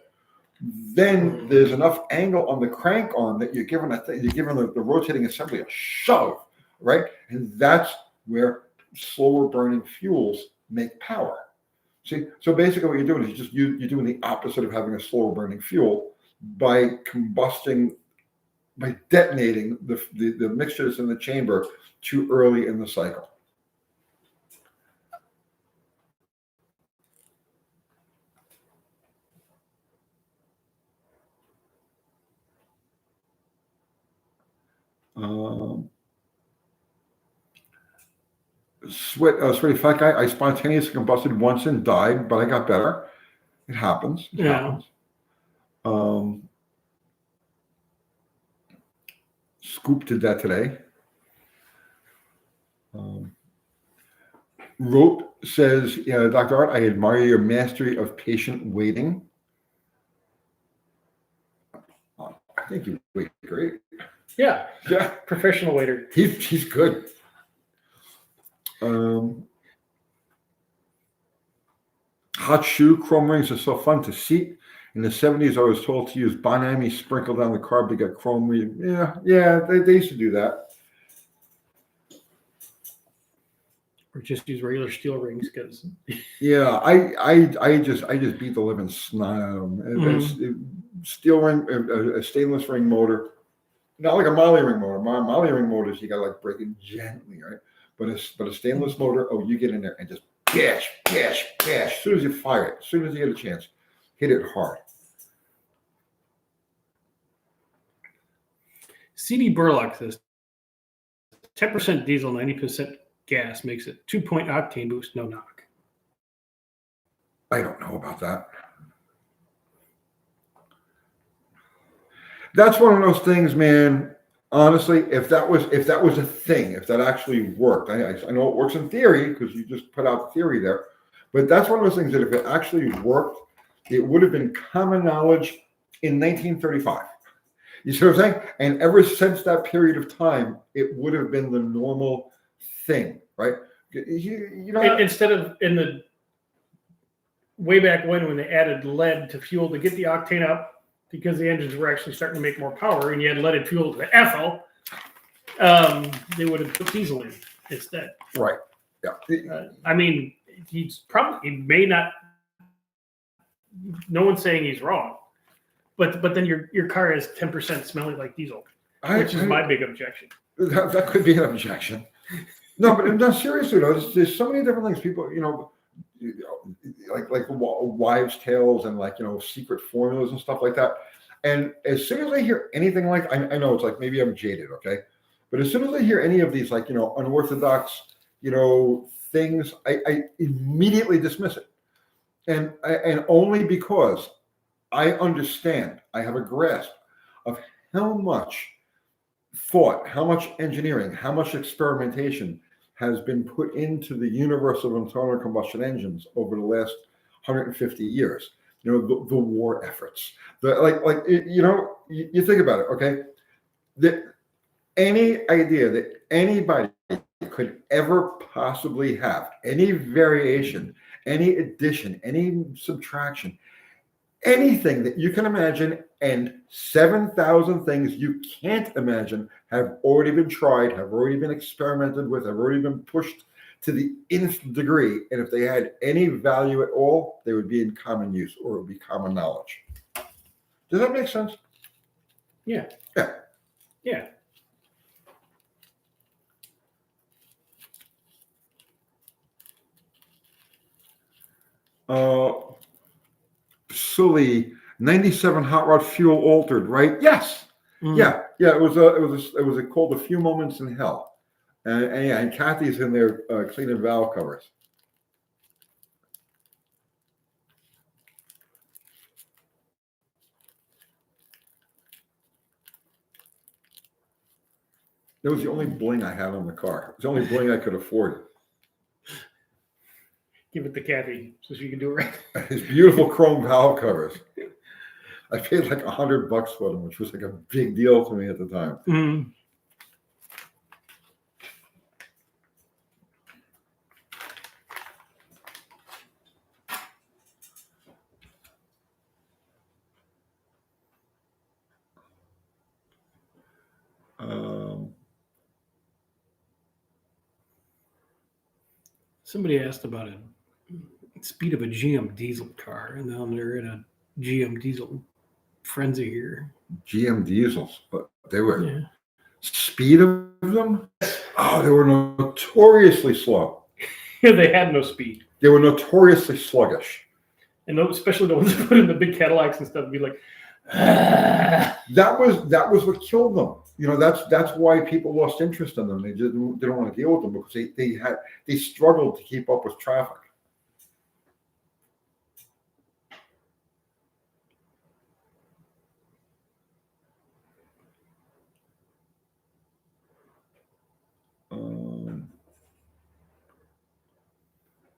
then there's enough angle on the crank arm that you're giving the rotating assembly a shove, right? And that's where slower burning fuels make power. See, so basically what you're doing is you're doing the opposite of having a slower burning fuel by detonating the mixtures in the chamber too early in the cycle. Sweaty fat guy, I spontaneously combusted once and died, but I got better. It happens. It happens. Scoop did that today. Rope says, Dr. Art, I admire your mastery of patient waiting. I think you wait great. Yeah. Professional waiter. He's good. Hot shoe chrome rings are so fun to seat. In the 70s, I was told to use Bonami sprinkled down the carb to get chrome ring. Yeah, they used to do that. Or just use regular steel rings because. Yeah, I just beat the living snot out of them. Steel ring, a stainless ring motor, not like a Molly ring motor. Molly ring motors, you gotta like break it gently, right? But a stainless motor, you get in there and just bash. As soon as you fire it, as soon as you get a chance, hit it hard. CD Burlock says 10% diesel, 90% gas makes it 2-point octane boost, no knock. I don't know about that. That's one of those things, man. Honestly, if that was a thing, if that actually worked, I know it works in theory because you just put out the theory there, but that's one of those things that if it actually worked, it would have been common knowledge in 1935. You see what I'm saying? And ever since that period of time, it would have been the normal thing, right? You know, instead of in the way back when they added lead to fuel to get the octane up, because the engines were actually starting to make more power, and you had leaded fuel to ethyl, they would have put diesel in instead. Right. Yeah. I mean, he may not. No one's saying he's wrong, but then your car is 10% smelling like diesel, which is my big objection. That could be an objection. No, but no, seriously, though, there's so many different things. People, like wives' tales and secret formulas and stuff like that. And as soon as I hear anything like, I know it's like maybe I'm jaded, okay, but as soon as I hear any of these unorthodox things, I immediately dismiss it, and only because I understand, I have a grasp of how much thought, how much engineering, how much experimentation has been put into the universe of internal combustion engines over the last 150 years. The war efforts, you think about it, okay? That any idea that anybody could ever possibly have, any variation, any addition, any subtraction, anything that you can imagine, and 7,000 things you can't imagine have already been tried, have already been experimented with, have already been pushed to the nth degree. And if they had any value at all, they would be in common use, or it would be common knowledge. Does that make sense? Yeah. Yeah. Sully, 97 hot rod fuel altered, right? Yes. Yeah. It was called A Few Moments in Hell. And Kathy's in there cleaning valve covers. That was the only bling I had on the car. It was the only bling I could afford. Give it to Kathy so she can do it right. His beautiful chrome valve covers. I paid like $100 for them, which was like a big deal to me at the time. Somebody asked about a speed of a GM diesel car, and now they're in a GM diesel frenzy here. GM diesels, but they were Yeah. speed of them. Oh, they were notoriously slow. They had no speed. They were notoriously sluggish. And those, especially the ones that put in the big Cadillacs and stuff, would be like, That was what killed them. You know, that's why people lost interest in them. They didn't want to deal with them because they struggled to keep up with traffic.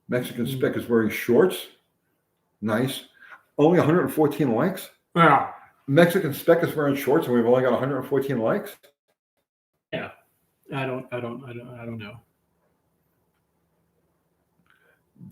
Mexican spec is wearing shorts. Nice. Only 114 likes. yeah. Mexican spec is wearing shorts, and we've only got 114 likes. Yeah. I don't know.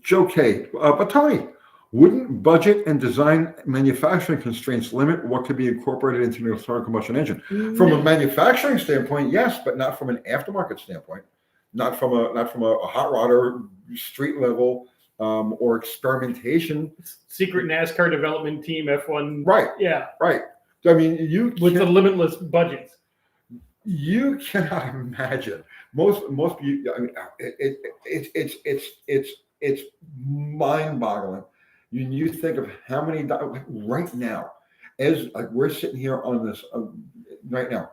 Joe K. But Tony, wouldn't budget and design manufacturing constraints limit what could be incorporated into an internal combustion engine? From a manufacturing standpoint, yes, but not from an aftermarket standpoint. Not from a hot rodder street level or experimentation. Secret NASCAR development team, F1. Right. Yeah. Right. I mean, with the limitless budgets. You cannot imagine most people. I mean, it's mind-boggling. You think of how many right now, as like we're sitting here on this right now,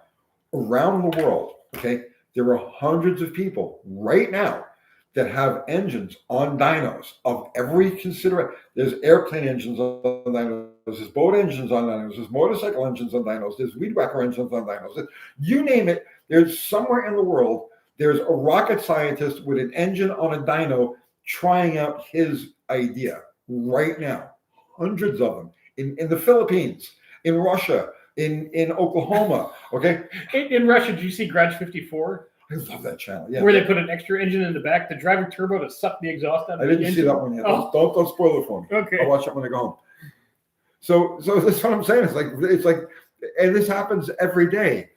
around the world. Okay, there are hundreds of people right now that have engines on dynos of every consideration. There's airplane engines on dynos, there's boat engines on dynos, there's motorcycle engines on dynos, there's weed whacker engines on dynos. You name it, there's somewhere in the world, there's a rocket scientist with an engine on a dyno trying out his idea right now. Hundreds of them in the Philippines, in Russia, in Oklahoma. Okay. In Russia, did you see Garage 54? I love that channel. Yeah. Where they put an extra engine in the back, the driver turbo to suck the exhaust out of the engine. I didn't see that one yet. Oh. Don't spoil it for me. Okay. I'll watch it when I go home. So that's what I'm saying. It's like, and this happens every day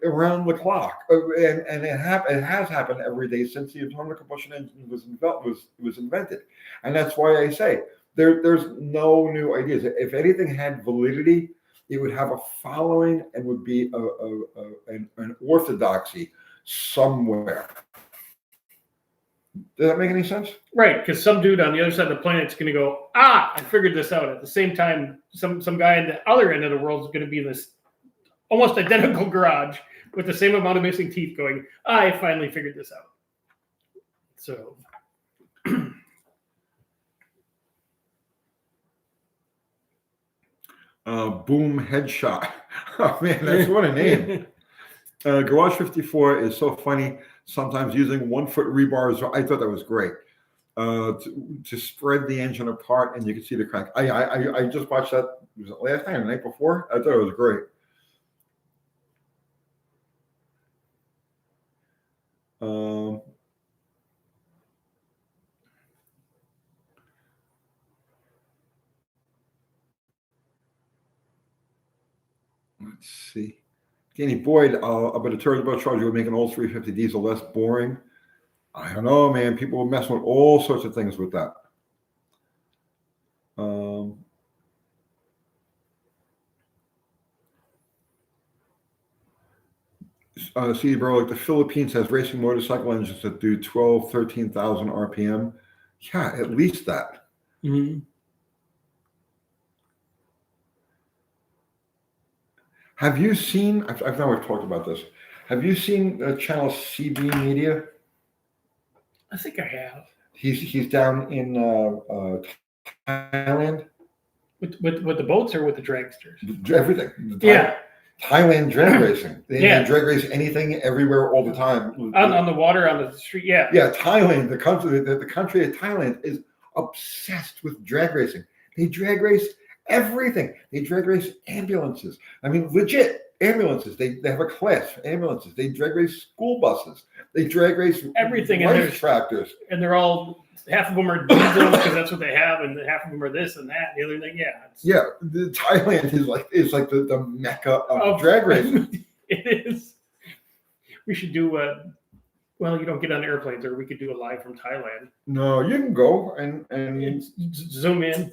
around the clock, and it has happened every day since the internal combustion engine was invented, and that's why I say there's no new ideas. If anything had validity, it would have a following and would be an orthodoxy somewhere. Does that make any sense? Right, because some dude on the other side of the planet is going to go, I figured this out. At the same time, some guy in the other end of the world is going to be in this almost identical garage with the same amount of missing teeth going, I finally figured this out. So... Boom Headshot. Oh man, that's what a name. Garage 54 is so funny. Sometimes using 1 foot rebars. I thought that was great. To spread the engine apart and you can see the crank. I just watched that. Was it last night or the night before? I thought it was great. Let's see. Danny Boyd, about a turbocharger would make an old 350 diesel less boring. I don't know, man. People were messing with all sorts of things with that. See, bro, like the Philippines has racing motorcycle engines that do 12, 13,000 RPM. Yeah, at least that. Mm-hmm. Have you seen, I've now we've talked about this. Have you seen the channel CB Media? I think I have. He's down in Thailand. With the boats or with the dragsters? Everything. Yeah. Thailand drag racing. They drag race anything, everywhere, all the time. On the water, on the street. Yeah. Yeah. Thailand, the country of Thailand is obsessed with drag racing. They drag race everything. They drag race ambulances. I mean, legit ambulances. They have a class for ambulances. They drag race school buses. They drag race everything. Race tractors. And they're all, half of them are diesels because that's what they have, and half of them are this and that. And the other thing, yeah. The Thailand is like the mecca of drag racing. It is. We should do Well, you don't get on airplanes, or we could do it live from Thailand. No, you can go and Zoom in.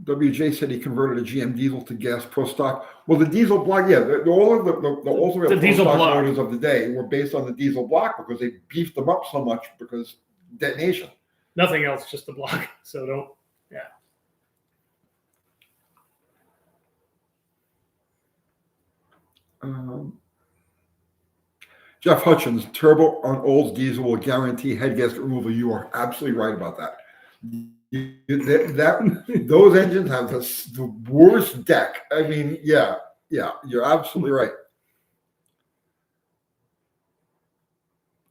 WJ said he converted a GM diesel to gas pro stock. Well, the diesel block, yeah, all of the Oldsmobile The pro diesel stock block. motors of the day were based on the diesel block because they beefed them up so much because detonation. Nothing else, just the block. So don't. Jeff Hutchins, turbo on Olds diesel will guarantee head gasket removal. You are absolutely right about that. Those engines have the worst deck. I mean, yeah, you're absolutely right.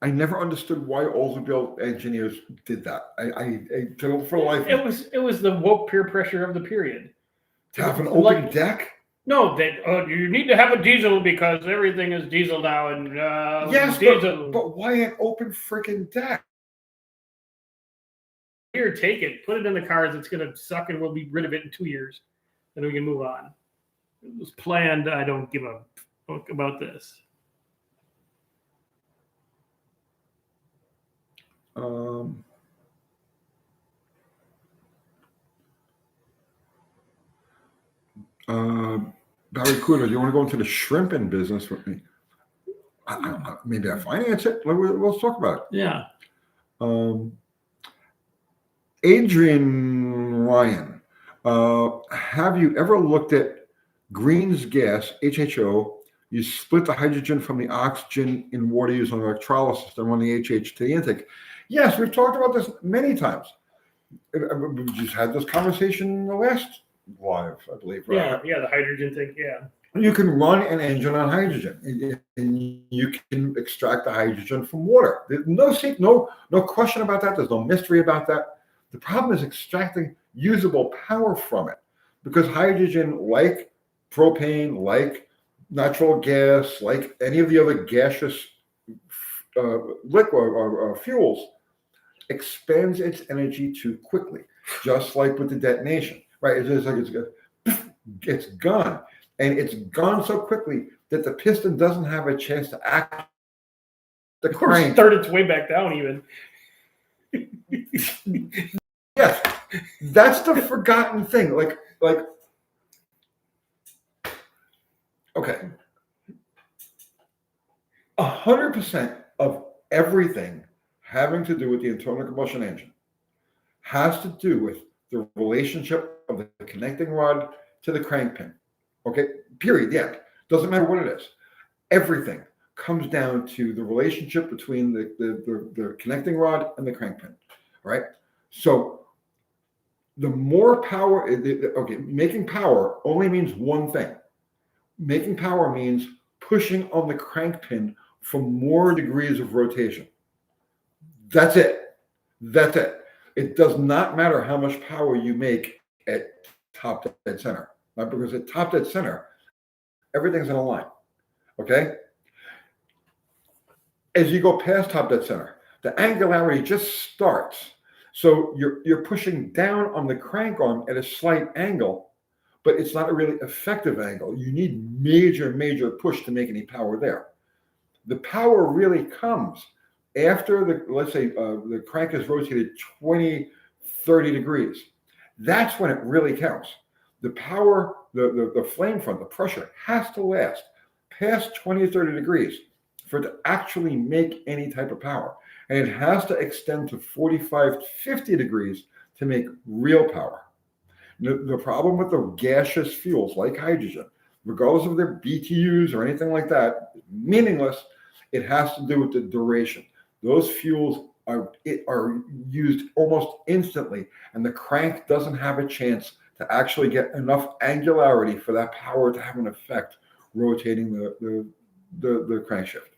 I never understood why Oldsmobile engineers did that. I for life. It was the woke peer pressure of the period. To have an open deck. No, that you need to have a diesel because everything is diesel now, and yes, diesel. But why an open freaking deck? Here, take it, put it in the cars. It's going to suck, and we'll be rid of it in 2 years. Then we can move on. It was planned. I don't give a fuck about this. Barry Cooter, do you want to go into the shrimping business with me? Maybe I finance it. Let's talk about it. Yeah. Adrian Ryan, have you ever looked at Green's gas, HHO? You split the hydrogen from the oxygen in water used on electrolysis and run the HH to the intake. Yes, we've talked about this many times. We just had this conversation in the last live, I believe. Right? Yeah, the hydrogen thing, yeah. You can run an engine on hydrogen, and you can extract the hydrogen from water. There's no question about that. There's no mystery about that. The problem is extracting usable power from it, because hydrogen, like propane, like natural gas, like any of the other gaseous liquid or fuels, expends its energy too quickly, just like with the detonation, right? It's just like it's gone. And it's gone so quickly that the piston doesn't have a chance to act. The crank start its way back down even. Yes, that's the forgotten thing. Like, okay, 100% of everything having to do with the internal combustion engine has to do with the relationship of the connecting rod to the crank pin. Okay, period. Yeah, doesn't matter what it is. Everything comes down to the relationship between the connecting rod and the crank pin, right? So the more power, okay, making power only means one thing. Making power means pushing on the crank pin for more degrees of rotation. That's it. That's it. It does not matter how much power you make at top dead center. Right? Because at top dead center, everything's in a line. Okay? As you go past top dead center, the angularity just starts. So you're pushing down on the crank arm at a slight angle, but it's not a really effective angle. You need major push to make any power there. The power really comes after let's say the crank is rotated 20, 30 degrees. That's when it really counts. The power, the flame front, the pressure has to last past 20, 30 degrees for it to actually make any type of power. And it has to extend to 45, 50 degrees to make real power. The problem with the gaseous fuels like hydrogen, regardless of their BTUs or anything like that, meaningless. It has to do with the duration. Those fuels are used almost instantly, and the crank doesn't have a chance to actually get enough angularity for that power to have an effect rotating the crankshaft.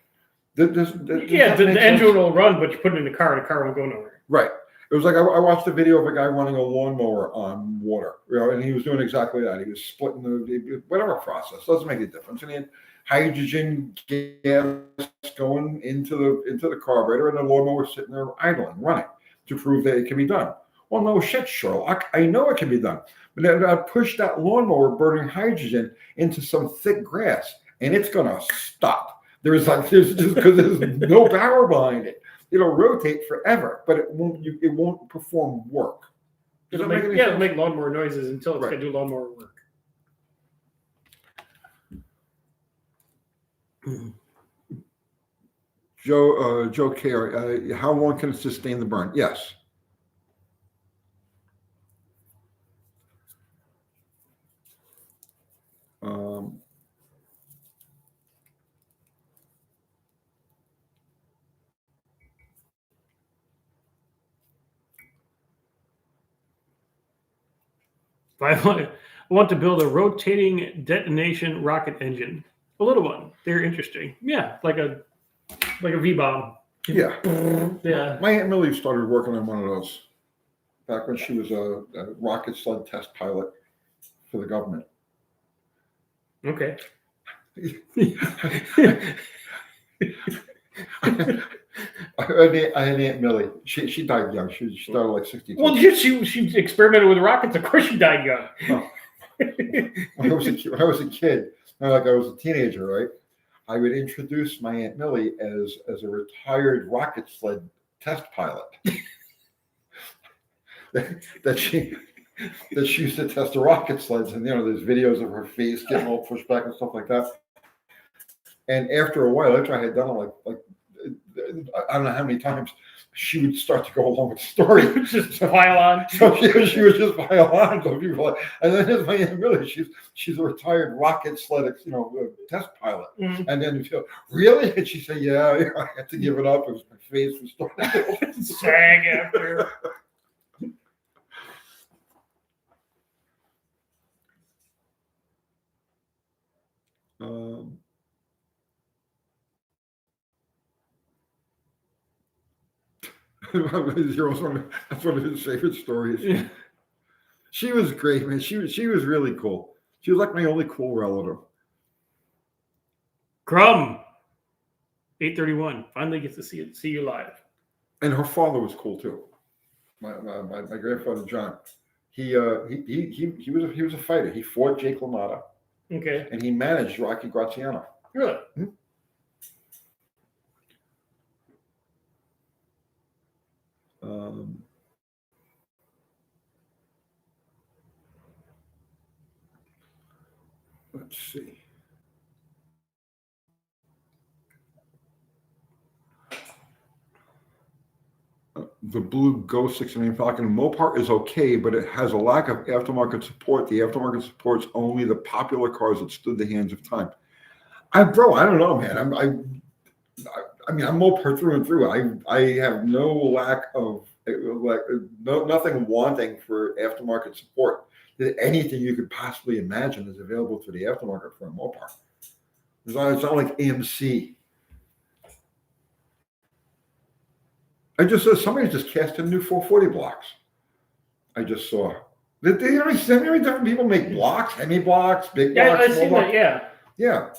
The engine will run, but you put it in the car won't go nowhere. Right. It was like I watched a video of a guy running a lawnmower on water, and he was doing exactly that. He was splitting whatever process. Doesn't make a difference. And he had hydrogen gas going into the carburetor, and the lawnmower was sitting there idling, running to prove that it can be done. Well, no shit, Sherlock. I know it can be done. But then I push that lawnmower burning hydrogen into some thick grass, and it's gonna stop. There's just because there's no power behind it. It'll rotate forever, but it won't perform work. Does that make any sense? It'll make lawnmower noises until it's Right. gonna do lawnmower work. Joe K. How long can it sustain the burn? Yes. I want to build a rotating detonation rocket engine. A little one. They're interesting. Yeah, like a V-bomb. Yeah. Yeah. My Aunt Millie started working on one of those back when she was a rocket sled test pilot for the government. Okay. I had Aunt Millie. She died young. She started like 62. Well, she experimented with rockets. Of course, she died young. Oh. When I was a kid, like I was a teenager, right? I would introduce my Aunt Millie as a retired rocket sled test pilot. that she used to test the rocket sleds, and there's videos of her face getting all pushed back and stuff like that. And after a while, after I had done it like I don't know how many times, she would start to go along with the story. Just pile on. So she was just pile on. So people were like, and then there's my Aunt Millie. She's a retired rocket sled, test pilot. Mm-hmm. And then you feel, really? And she said, yeah, I had to give it up. It was my face was starting to sag after. That's one of his favorite stories. Yeah. She was great, man. She was really cool. She was like my only cool relative. Crumb. 831. Finally get to see you live. And her father was cool too. My grandfather John. He was a fighter. He fought Jake LaMotta. Okay. And he managed Rocky Graziano. Really? Hmm? Let's see. The blue Ghost 69 Falcon Mopar is okay, but it has a lack of aftermarket support. The aftermarket supports only the popular cars that stood the hands of time. I don't know, man. I'm Mopar through and through. I have no lack of nothing wanting for aftermarket support. Anything you could possibly imagine is available to the aftermarket for a Mopar. It's not like AMC. I just saw somebody just cast in new 440 blocks. I just saw. How many different people make blocks? Hemi blocks, big blocks, Yeah, I've seen that. Yeah. Yeah.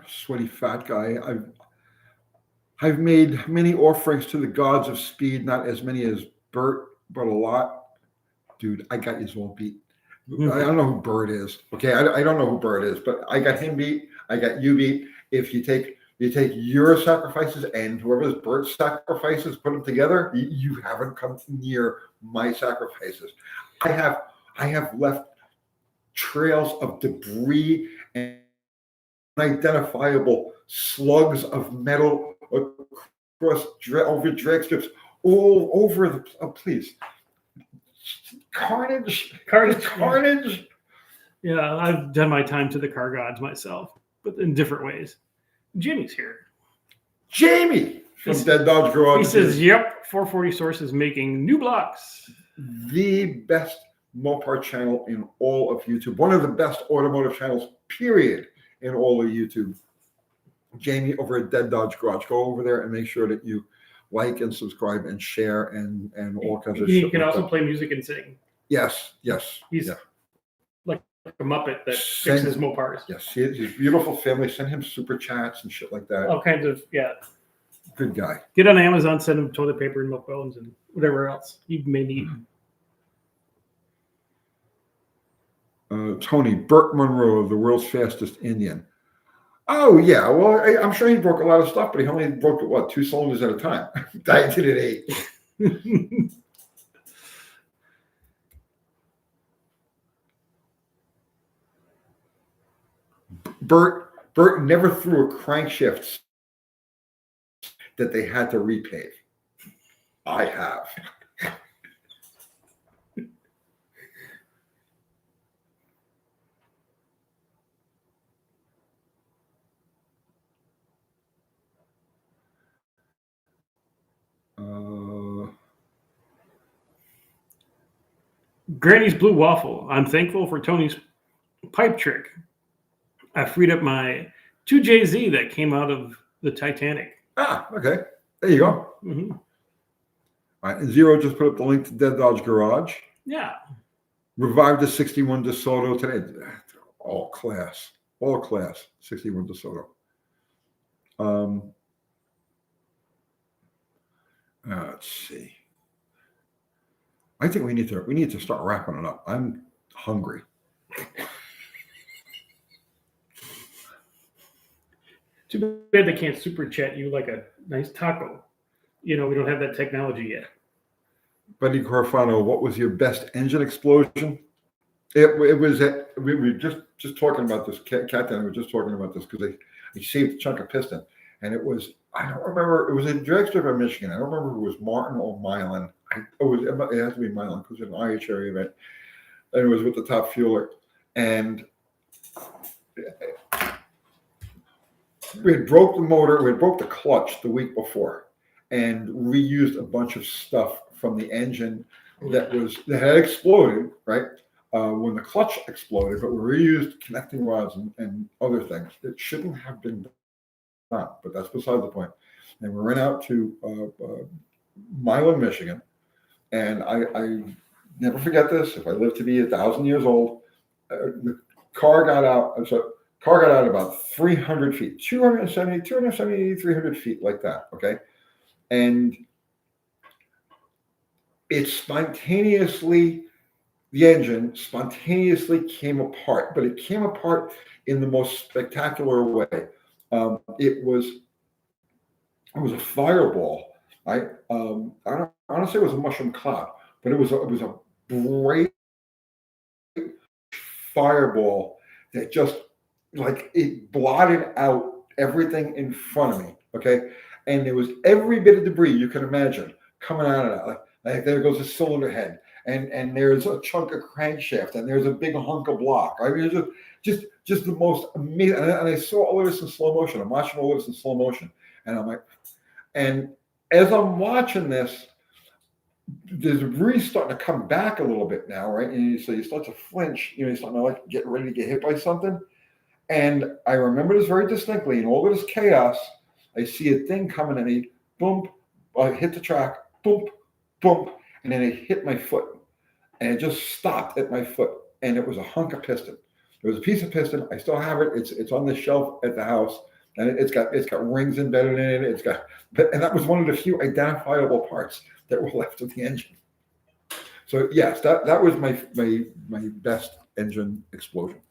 Sweaty fat guy. I've made many offerings to the gods of speed, not as many as Bert, but a lot. Dude, I got you all beat. I don't know who Bert is. Okay, I don't know who Bert is, but I got him beat. I got you beat. If you take your sacrifices and whoever's Bert's sacrifices, put them together, you haven't come near my sacrifices. I have left trails of debris and unidentifiable slugs of metal across over drag strips all over the please. Carnage. Yeah, I've done my time to the car gods myself, but in different ways. Jimmy's here. Jamie from Dead Dodge Garage. He says, "Yep, 440 Sources making new blocks." The best Mopar channel in all of YouTube. One of the best automotive channels, period, in all of YouTube. Jamie over at Dead Dodge Garage. Go over there and make sure that you like and subscribe and share and all kinds of shit. He can also play music and sing. Yes. He's yeah. like a Muppet that Send- fixes Mopars. Yes, his beautiful family. Send him super chats and shit like that. All kinds of, yeah. Good guy. Get on Amazon, send him toilet paper and milk bones and whatever else you may need. Tony, Burt Monroe, the world's fastest Indian. Oh, yeah. Well, I'm sure he broke a lot of stuff, but he only broke it, what, 2 cylinders at a time. I did it 8. Burt never threw a crankshaft that they had to repave. I have. Granny's Blue Waffle. I'm thankful for Tony's pipe trick. I freed up my 2JZ that came out of the Titanic. Ah, okay. There you go. Mm-hmm. All right. Zero just put up the link to Dead Dodge Garage. Yeah. Revived the 61 DeSoto today. All class. 61 DeSoto. Let's see. I think we need to start wrapping it up. I'm hungry. Too bad they can't super chat you like a nice taco. We don't have that technology yet. Buddy Carfano, what was your best engine explosion? It was we were just talking about this. Cat and I were just talking about this because I saved a chunk of piston, and it was, I don't remember, it was in drag strip in Michigan. I don't remember if it was Martin or Milan. It has to be Milan because it was an IHRA event, and it was with the top fueler, and we had broke the motor, we had broke the clutch the week before, and reused a bunch of stuff from the engine that had exploded, right? When the clutch exploded, but we reused connecting rods and other things. It shouldn't have been done, but that's beside the point. And we ran out to Milan, Michigan, and I never forget this. If I live to be 1,000 years old, the car got out. Car got out about 300 feet, 270, 300 feet, like that. Okay, and the engine spontaneously came apart, but it came apart in the most spectacular way. It was a fireball. I don't honestly, it was a mushroom cloud, but it was a bright fireball that just, like, it blotted out everything in front of me. Okay, and there was every bit of debris you can imagine coming out of that. Like there goes a cylinder head, and there's a chunk of crankshaft, and there's a big hunk of block. I mean, it's just the most amazing. And I saw all of this in slow motion. I'm watching all of this in slow motion, and I'm like, and as I'm watching this, the debris starting to come back a little bit now, right? And so you start to flinch. You're starting to, like, get ready to get hit by something. And I remember this very distinctly. In all of this chaos, I see a thing coming at me. Boom! I hit the track. Boom! Boom! And then it hit my foot, and it just stopped at my foot. And it was a hunk of piston. It was a piece of piston. I still have it. It's on the shelf at the house, and it's got rings embedded in it. And that was one of the few identifiable parts that were left of the engine. So yes, that was my best engine explosion.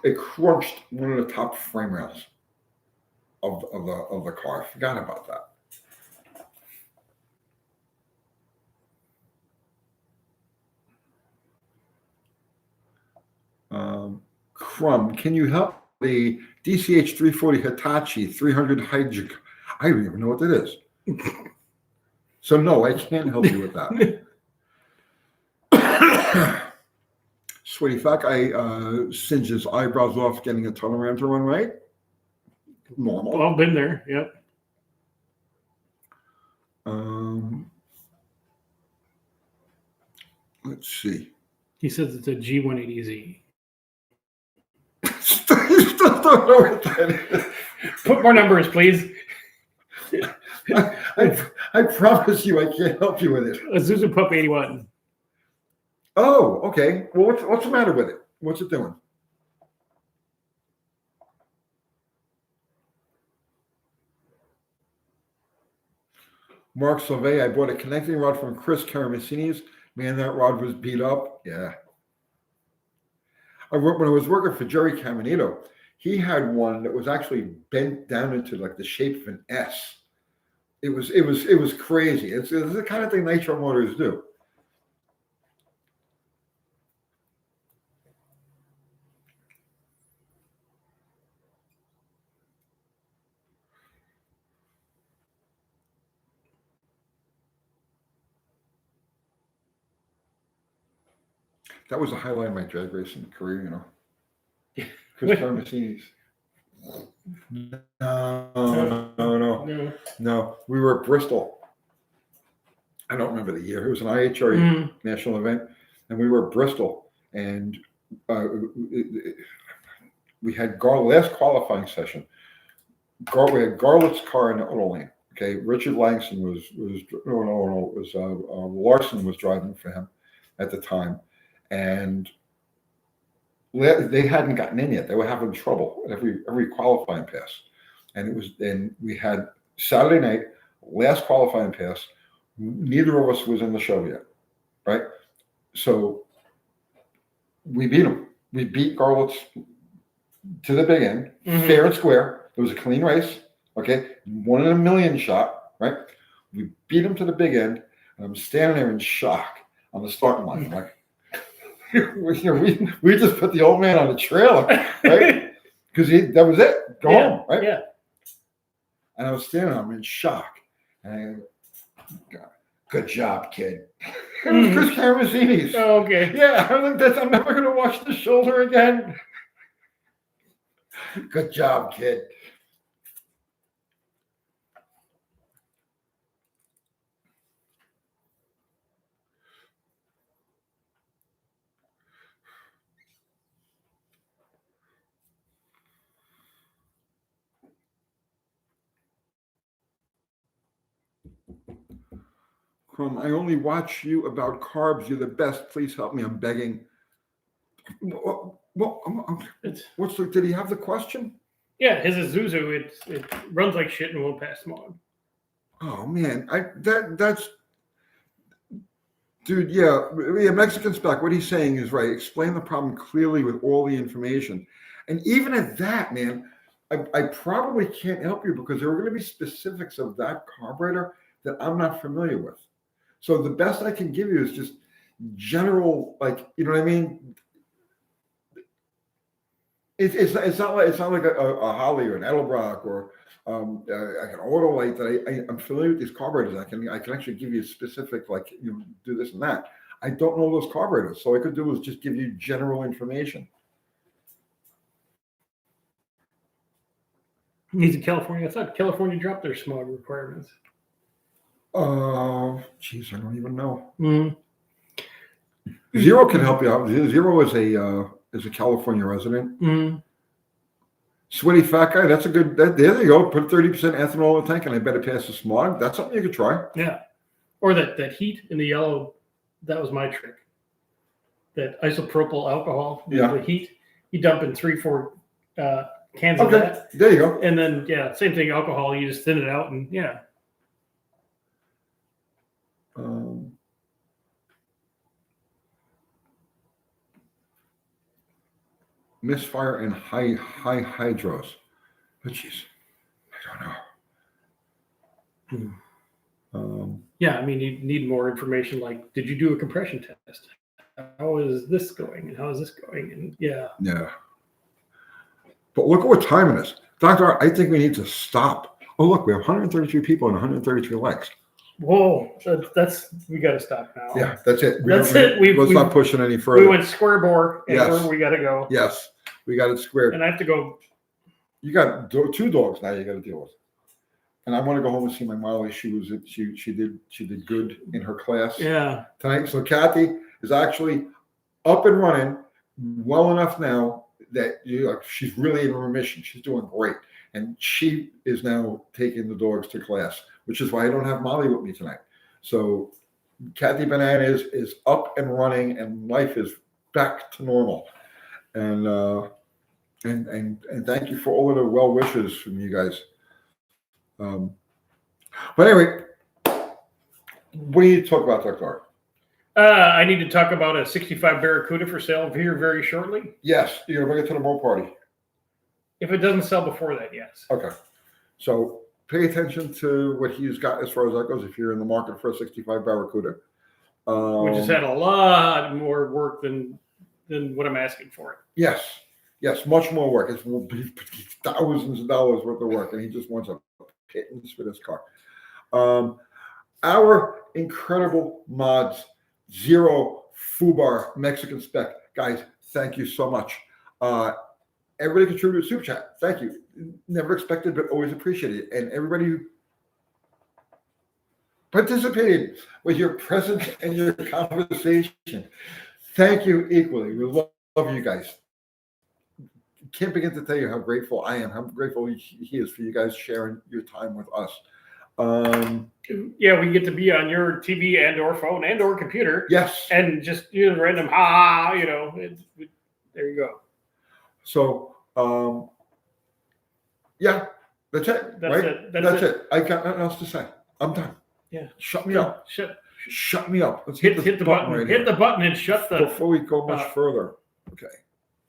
It crunched one of the top frame rails of the car. I forgot about that. Crumb, can you help the DCH 340 Hitachi 300 Hydric? I don't even know what that is. So no, I can't help you with that. Sweaty fat guy singed his eyebrows off getting a tunnel ram to run right. Normal. Well, been there. Yep. Let's see. He says it's a G180Z. You still don't know what that is. Put more numbers, please. I promise you, I can't help you with it. A Zuzu Pup 81. Oh, okay. Well, what's the matter with it? What's it doing? Mark Sauvé, I bought a connecting rod from Chris Karamessinis. Man, that rod was beat up. Yeah. When I was working for Jerry Caminito, he had one that was actually bent down into like the shape of an S. It was crazy. It's the kind of thing nitro motors do. That was the highlight of my drag racing career, you know. Chris Karamessinis. No. We were at Bristol. I don't remember the year. It was an IHRA national event, and we were at Bristol, and we had last qualifying session. We had Garlett's car in the auto lane. Okay, Richard Langston Larson was driving for him at the time, and they hadn't gotten in yet. They were having trouble at every qualifying pass, and we had Saturday night last qualifying pass. Neither of us was in the show yet, right? So we beat them. We beat Garlett's to the big end, fair and square. It was a clean race. Okay, 1 in a million shot, right? We beat him to the big end, and I'm standing there in shock on the starting line. I'm like, we just put the old man on the trailer, right? Because that was it. Go home, right? Yeah. And I was standing there, I'm in shock. And good job, kid. It was Chris Karamessinis. Oh, okay. Yeah, I'm never going to watch the shoulder again. Good job, kid. I only watch you about carbs. You're the best. Please help me. I'm begging. Did he have the question? Yeah, his Isuzu, it runs like shit and won't pass smog. Oh man, that's dude. Yeah, Mexican spec. What he's saying is right. Explain the problem clearly with all the information, and even at that, man, I probably can't help you because there are going to be specifics of that carburetor that I'm not familiar with. So the best I can give you is just general, like, you know what I mean? It's not like a Holly or an Edelbrock or like an Autolite that I'm familiar with these carburetors. I can actually give you specific, like, do this and that. I don't know those carburetors, so all I could do is just give you general information. He's in California. I thought California dropped their smog requirements. Geez, I don't even know. Mm-hmm. Zero can help you out. Zero is a California resident. Mm-hmm. Sweaty fat guy. That's a good. There you go. Put 30% ethanol in the tank, and I bet it passes smog. That's something you could try. Yeah, or that heat in the yellow. That was my trick. That isopropyl alcohol. Yeah. The heat. You dump in 3-4 cans of that. There you go. And then same thing. Alcohol. You just thin it out and Misfire and high hydros. But jeez, I don't know. I mean, you need more information. Like, did you do a compression test? How is this going? And how is this going? And yeah. But look at what time it is, Doctor. I think we need to stop. Oh, look, we have 133 people and 133 likes. Whoa, we got to stop now. Yeah, that's it. Let's not pushing any further. We went square bore, and yes. where we got to go. Yes, we got it squared. And I have to go. You got 2 dogs now. You got to deal with. And I want to go home and see my Molly. She did good in her class. Yeah. Tonight. So Kathy is actually up and running well enough now. that she's really in remission. She's doing great. And she is now taking the dogs to class, which is why I don't have Molly with me tonight. So Kathy Banana is up and running, and life is back to normal. And thank you for all of the well wishes from you guys. But anyway, what do you talk about that car? I need to talk about a 65 Barracuda for sale here very shortly. Yes, you're gonna bring it to the boat party. If it doesn't sell before that, yes. Okay. So pay attention to what he's got as far as that goes. If you're in the market for a 65 Barracuda, Which has had a lot more work than what I'm asking for it. Yes, much more work. It's thousands of dollars worth of work, and he just wants a pittance for this car. Our incredible mods, Zero Fubar Mexican spec, guys. Thank you so much. Everybody contributed to Super Chat. Thank you. Never expected, but always appreciated. And everybody who participated with your presence and your conversation, thank you equally. We love you guys. Can't begin to tell you how grateful I am, how grateful he is for you guys sharing your time with us. Yeah, we get to be on your TV and or phone and or computer. Yes. And just random there you go. So yeah, that's it. That's right? it. That's it. I got nothing else to say. I'm done. Yeah. Shut me up. Shut me up. Let's hit the button. right Hit here the button and shut the before we go much further. Okay.